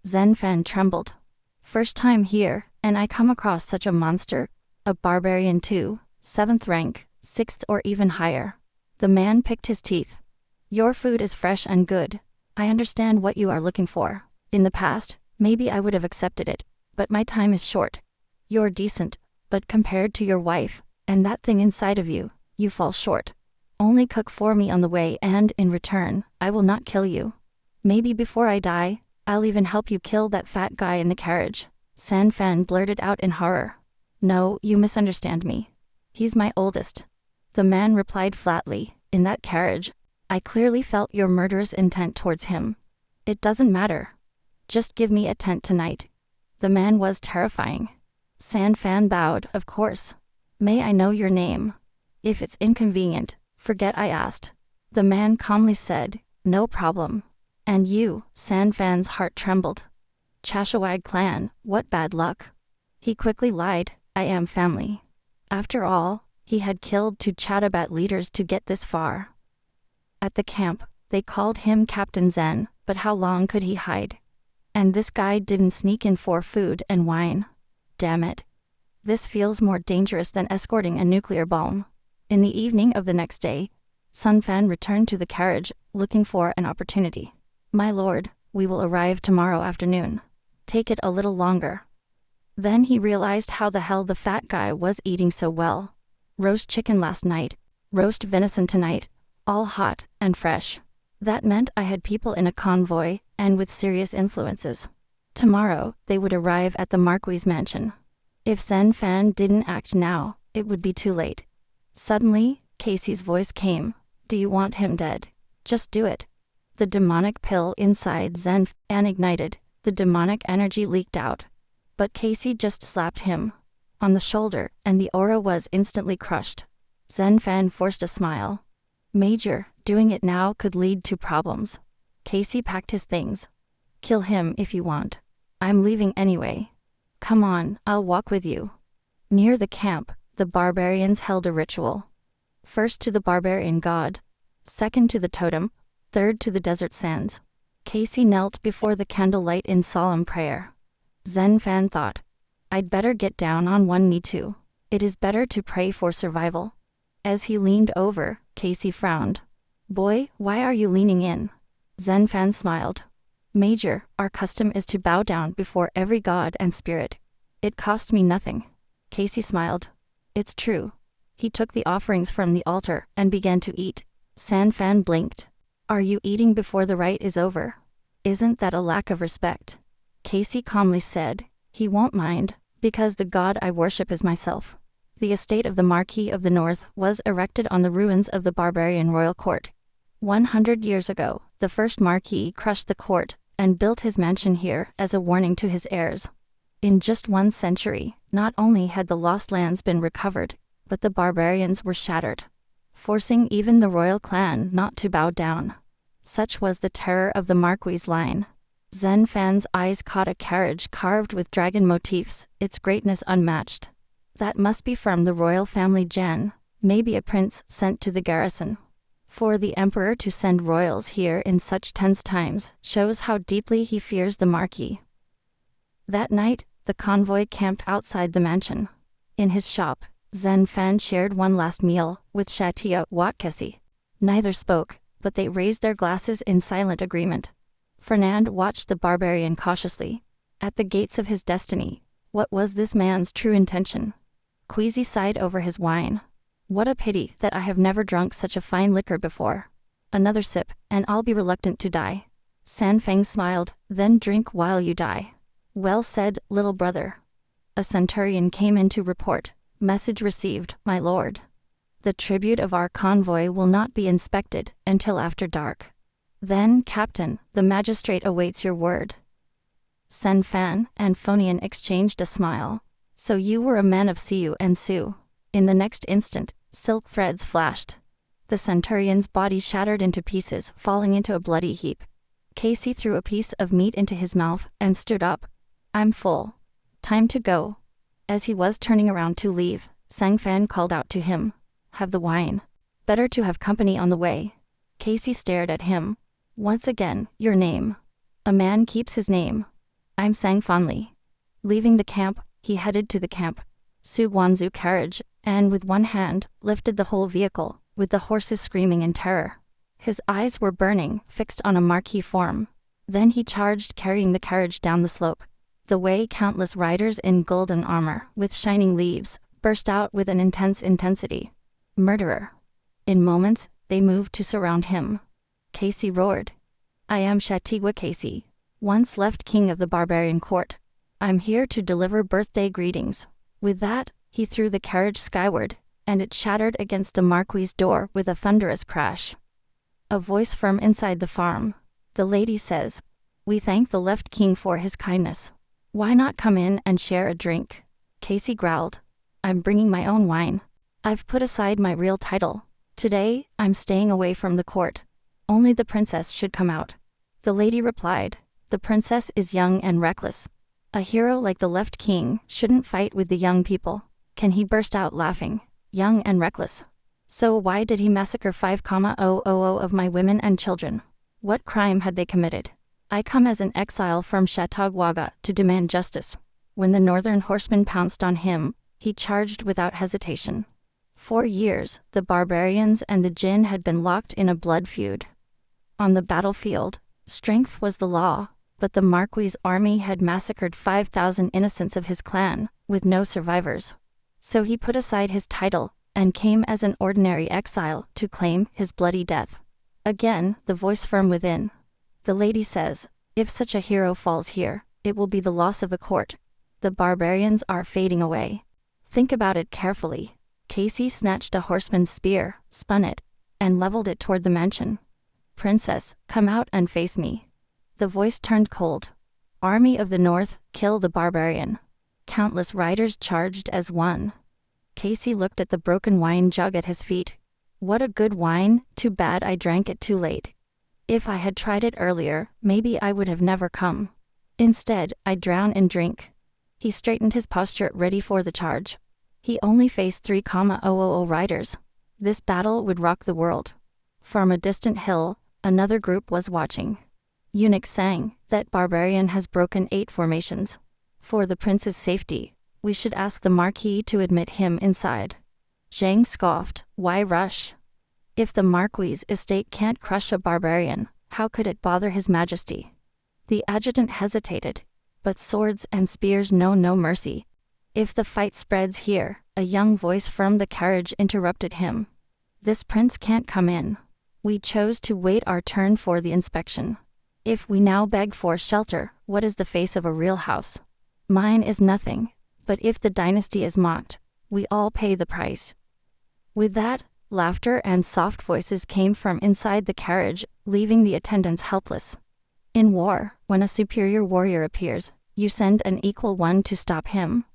Zhen Fan trembled. First time here, and I come across such a monster. A barbarian too, 7th rank, 6th or even higher. The man picked his teeth. Your food is fresh and good. I understand what you are looking for. In the past, maybe I would have accepted it, but my time is short. You're decent, but compared to your wife, and that thing inside of you, you fall short. Only cook for me on the way and, in return, I will not kill you. Maybe before I die, I'll even help you kill that fat guy in the carriage. San Fan blurted out in horror. No, you misunderstand me. He's my oldest. The man replied flatly, in that carriage, I clearly felt your murderous intent towards him. It doesn't matter. Just give me a tent tonight. The man was terrifying. San Fan bowed, of course. May I know your name? If it's inconvenient, forget I asked. The man calmly said, no problem. And you, San Fan's heart trembled. Chashawag clan, what bad luck. He quickly lied, I am family. After all, he had killed 2 Chatabat leaders to get this far. At the camp, they called him Captain Zen, but how long could he hide? And this guy didn't sneak in for food and wine. Damn it. This feels more dangerous than escorting a nuclear bomb. In the evening of the next day, Sun Fan returned to the carriage, looking for an opportunity. My lord, we will arrive tomorrow afternoon. Take it a little longer. Then he realized how the hell the fat guy was eating so well. Roast chicken last night, roast venison tonight, all hot and fresh. That meant I had people in a convoy, and with serious influences. Tomorrow, they would arrive at the marquis' mansion. If Zen Fan didn't act now, it would be too late. Suddenly, Casey's voice came. Do you want him dead? Just do it. The demonic pill inside Zen Fan ignited. The demonic energy leaked out. But Casey just slapped him on the shoulder, and the aura was instantly crushed. Zen Fan forced a smile. Major, doing it now could lead to problems. Casey packed his things. Kill him if you want. I'm leaving anyway. Come on, I'll walk with you. Near the camp, the barbarians held a ritual. First to the barbarian god, second to the totem, third to the desert sands. Casey knelt before the candlelight in solemn prayer. Zen Fan thought, I'd better get down on one knee too. It is better to pray for survival. As he leaned over, Casey frowned. Boy, why are you leaning in? Zen Fan smiled. Major, our custom is to bow down before every god and spirit. It cost me nothing. Casey smiled. It's true. He took the offerings from the altar and began to eat. Zen Fan blinked. Are you eating before the rite is over? Isn't that a lack of respect? Casey calmly said, he won't mind, because the god I worship is myself. The estate of the Marquis of the North was erected on the ruins of the barbarian royal court. 100 years ago, the first Marquis crushed the court and built his mansion here as a warning to his heirs. In just 1 century, not only had the lost lands been recovered, but the barbarians were shattered, forcing even the royal clan not to bow down. Such was the terror of the Marquis' line. Zen Fan's eyes caught a carriage carved with dragon motifs, its greatness unmatched. That must be from the royal family Jan, maybe a prince sent to the garrison. For the emperor to send royals here in such tense times shows how deeply he fears the Marquis. That night, the convoy camped outside the mansion. In his shop, Zen Fan shared one last meal with Shatia Watkesi. Neither spoke, but they raised their glasses in silent agreement. Fernand watched the barbarian cautiously. At the gates of his destiny, what was this man's true intention? Queasy sighed over his wine. What a pity that I have never drunk such a fine liquor before. Another sip, and I'll be reluctant to die. San Feng smiled, then drink while you die. Well said, little brother. A centurion came in to report. Message received, my lord. The tribute of our convoy will not be inspected until after dark. Then, Captain, the magistrate awaits your word. Sen Fan and Phonian exchanged a smile. So you were a man of Siu and Su. In the next instant, silk threads flashed. The centurion's body shattered into pieces, falling into a bloody heap. Casey threw a piece of meat into his mouth and stood up. I'm full. Time to go. As he was turning around to leave, Sang Fan called out to him. Have the wine. Better to have company on the way. Casey stared at him. Once again, your name. A man keeps his name. I'm Sang Fanli. Leaving the camp, he headed to the camp Su Guanzu carriage, and with one hand, lifted the whole vehicle, with the horses screaming in terror. His eyes were burning, fixed on a marquis form. Then he charged, carrying the carriage down the slope. The way countless riders in golden armor, with shining leaves, burst out with an intense intensity. Murderer. In moments, they moved to surround him. Casey roared. I am Shatigwa Casey, once left king of the barbarian court. I'm here to deliver birthday greetings. With that, he threw the carriage skyward, and it shattered against the marquis' door with a thunderous crash. A voice from inside the farm. The lady says, we thank the left king for his kindness. Why not come in and share a drink? Casey growled. I'm bringing my own wine. I've put aside my real title. Today, I'm staying away from the court. Only the princess should come out. The lady replied, the princess is young and reckless. A hero like the left king shouldn't fight with the young people. Can he burst out laughing? Young and reckless. So why did he massacre 5,000 of my women and children? What crime had they committed? I come as an exile from Chateauguaga to demand justice. When the northern horsemen pounced on him, he charged without hesitation. 4 years, the barbarians and the Jin had been locked in a blood feud. On the battlefield, strength was the law, but the Marquis' army had massacred 5,000 innocents of his clan, with no survivors. So he put aside his title, and came as an ordinary exile to claim his bloody death. Again, the voice from within. The lady says, if such a hero falls here, it will be the loss of the court. The barbarians are fading away. Think about it carefully. Casey snatched a horseman's spear, spun it, and leveled it toward the mansion. Princess, come out and face me. The voice turned cold. Army of the North, kill the barbarian. Countless riders charged as one. Casey looked at the broken wine jug at his feet. What a good wine, too bad I drank it too late. If I had tried it earlier, maybe I would have never come. Instead, I drown in drink. He straightened his posture, ready for the charge. He only faced 3,000 riders. This battle would rock the world. From a distant hill, another group was watching. Eunuch sang, that barbarian has broken 8 formations. For the prince's safety, we should ask the marquis to admit him inside. Zhang scoffed, why rush? If the marquis' estate can't crush a barbarian, how could it bother his majesty? The adjutant hesitated, but swords and spears know no mercy. If the fight spreads here, a young voice from the carriage interrupted him. This prince can't come in. We chose to wait our turn for the inspection. If we now beg for shelter, what is the face of a real house? Mine is nothing, but if the dynasty is mocked, we all pay the price. With that, laughter and soft voices came from inside the carriage, leaving the attendants helpless. In war, when a superior warrior appears, you send an equal one to stop him.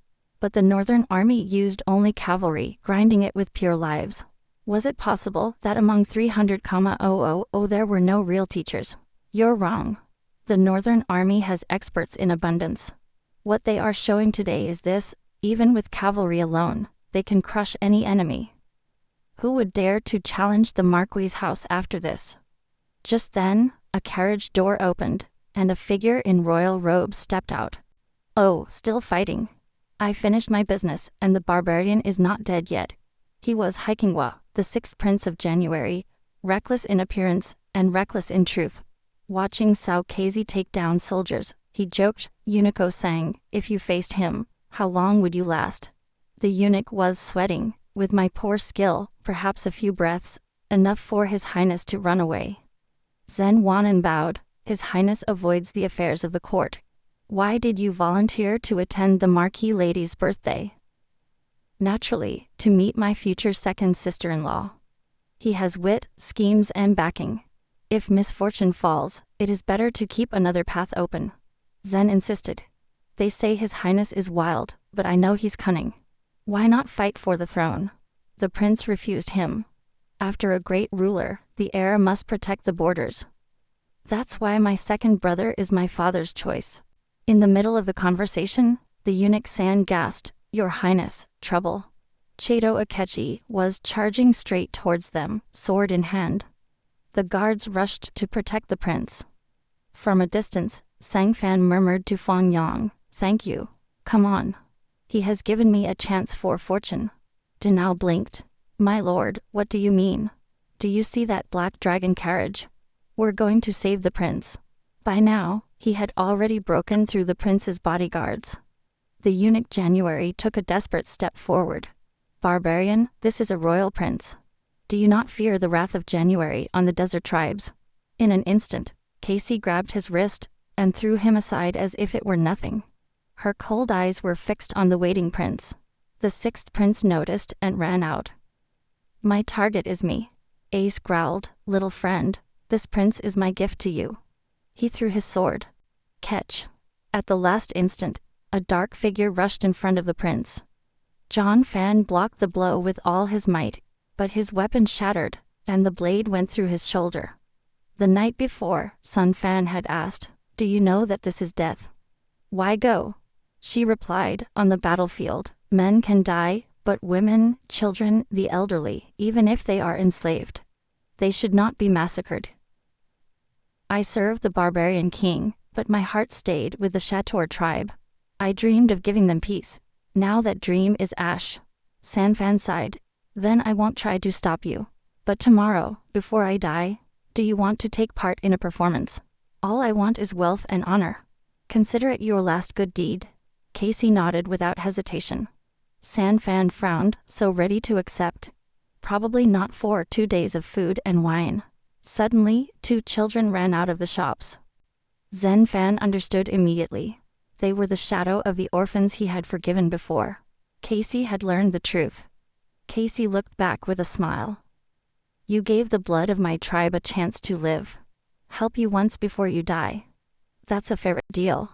But the northern army used only cavalry, grinding it with pure lives. Was it possible that among 300,000 there were no real teachers? You're wrong. The northern army has experts in abundance. What they are showing today is this: even with cavalry alone, they can crush any enemy. Who would dare to challenge the marquis' house after this? Just then, a carriage door opened, and a figure in royal robes stepped out. Oh, still fighting. I finished my business, and the barbarian is not dead yet. He was Manhwa, the 6th prince of January, reckless in appearance, and reckless in truth. Watching Cao Casey take down soldiers, he joked. Eunuch sang, if you faced him, how long would you last? The eunuch was sweating. With my poor skill, perhaps a few breaths, enough for His Highness to run away. Zhen Wanan bowed. His Highness avoids the affairs of the court. Why did you volunteer to attend the Marquis lady's birthday? Naturally, to meet my future second sister-in-law. He has wit, schemes and backing. If misfortune falls, it is better to keep another path open. Zhen insisted. They say His Highness is wild, but I know he's cunning. Why not fight for the throne? The prince refused him. After a great ruler, the heir must protect the borders. That's why my second brother is my father's choice. In the middle of the conversation, the eunuch San gasped, Your Highness, trouble. Chato Akechi was charging straight towards them, sword in hand. The guards rushed to protect the prince. From a distance, Sangfan murmured to Fong Yang, Thank you. Come on. He has given me a chance for fortune. Denao blinked. My lord, what do you mean? Do you see that black dragon carriage? We're going to save the prince. By now, he had already broken through the prince's bodyguards. The eunuch January took a desperate step forward. Barbarian, this is a royal prince. Do you not fear the wrath of January on the desert tribes? In an instant, Casey grabbed his wrist and threw him aside as if it were nothing. Her cold eyes were fixed on the waiting prince. The 6th prince noticed and ran out. My target is me. Ace growled, Little friend, this prince is my gift to you. He threw his sword. Catch. At the last instant, a dark figure rushed in front of the prince. John Fan blocked the blow with all his might, but his weapon shattered, and the blade went through his shoulder. The night before, Sun Fan had asked, Do you know that this is death? Why go? She replied, On the battlefield, men can die, but women, children, the elderly, even if they are enslaved, they should not be massacred. I served the barbarian king, but my heart stayed with the Chator tribe. I dreamed of giving them peace. Now that dream is ash. Sanfan sighed. Then I won't try to stop you. But tomorrow, before I die, do you want to take part in a performance? All I want is wealth and honor. Consider it your last good deed. Casey nodded without hesitation. Sanfan frowned, so ready to accept. Probably not for 2 days of food and wine. Suddenly, 2 children ran out of the shops. Zenfan understood immediately. They were the shadow of the orphans he had forgiven before. Casey had learned the truth. Casey looked back with a smile. You gave the blood of my tribe a chance to live. Help you once before you die. That's a fair deal.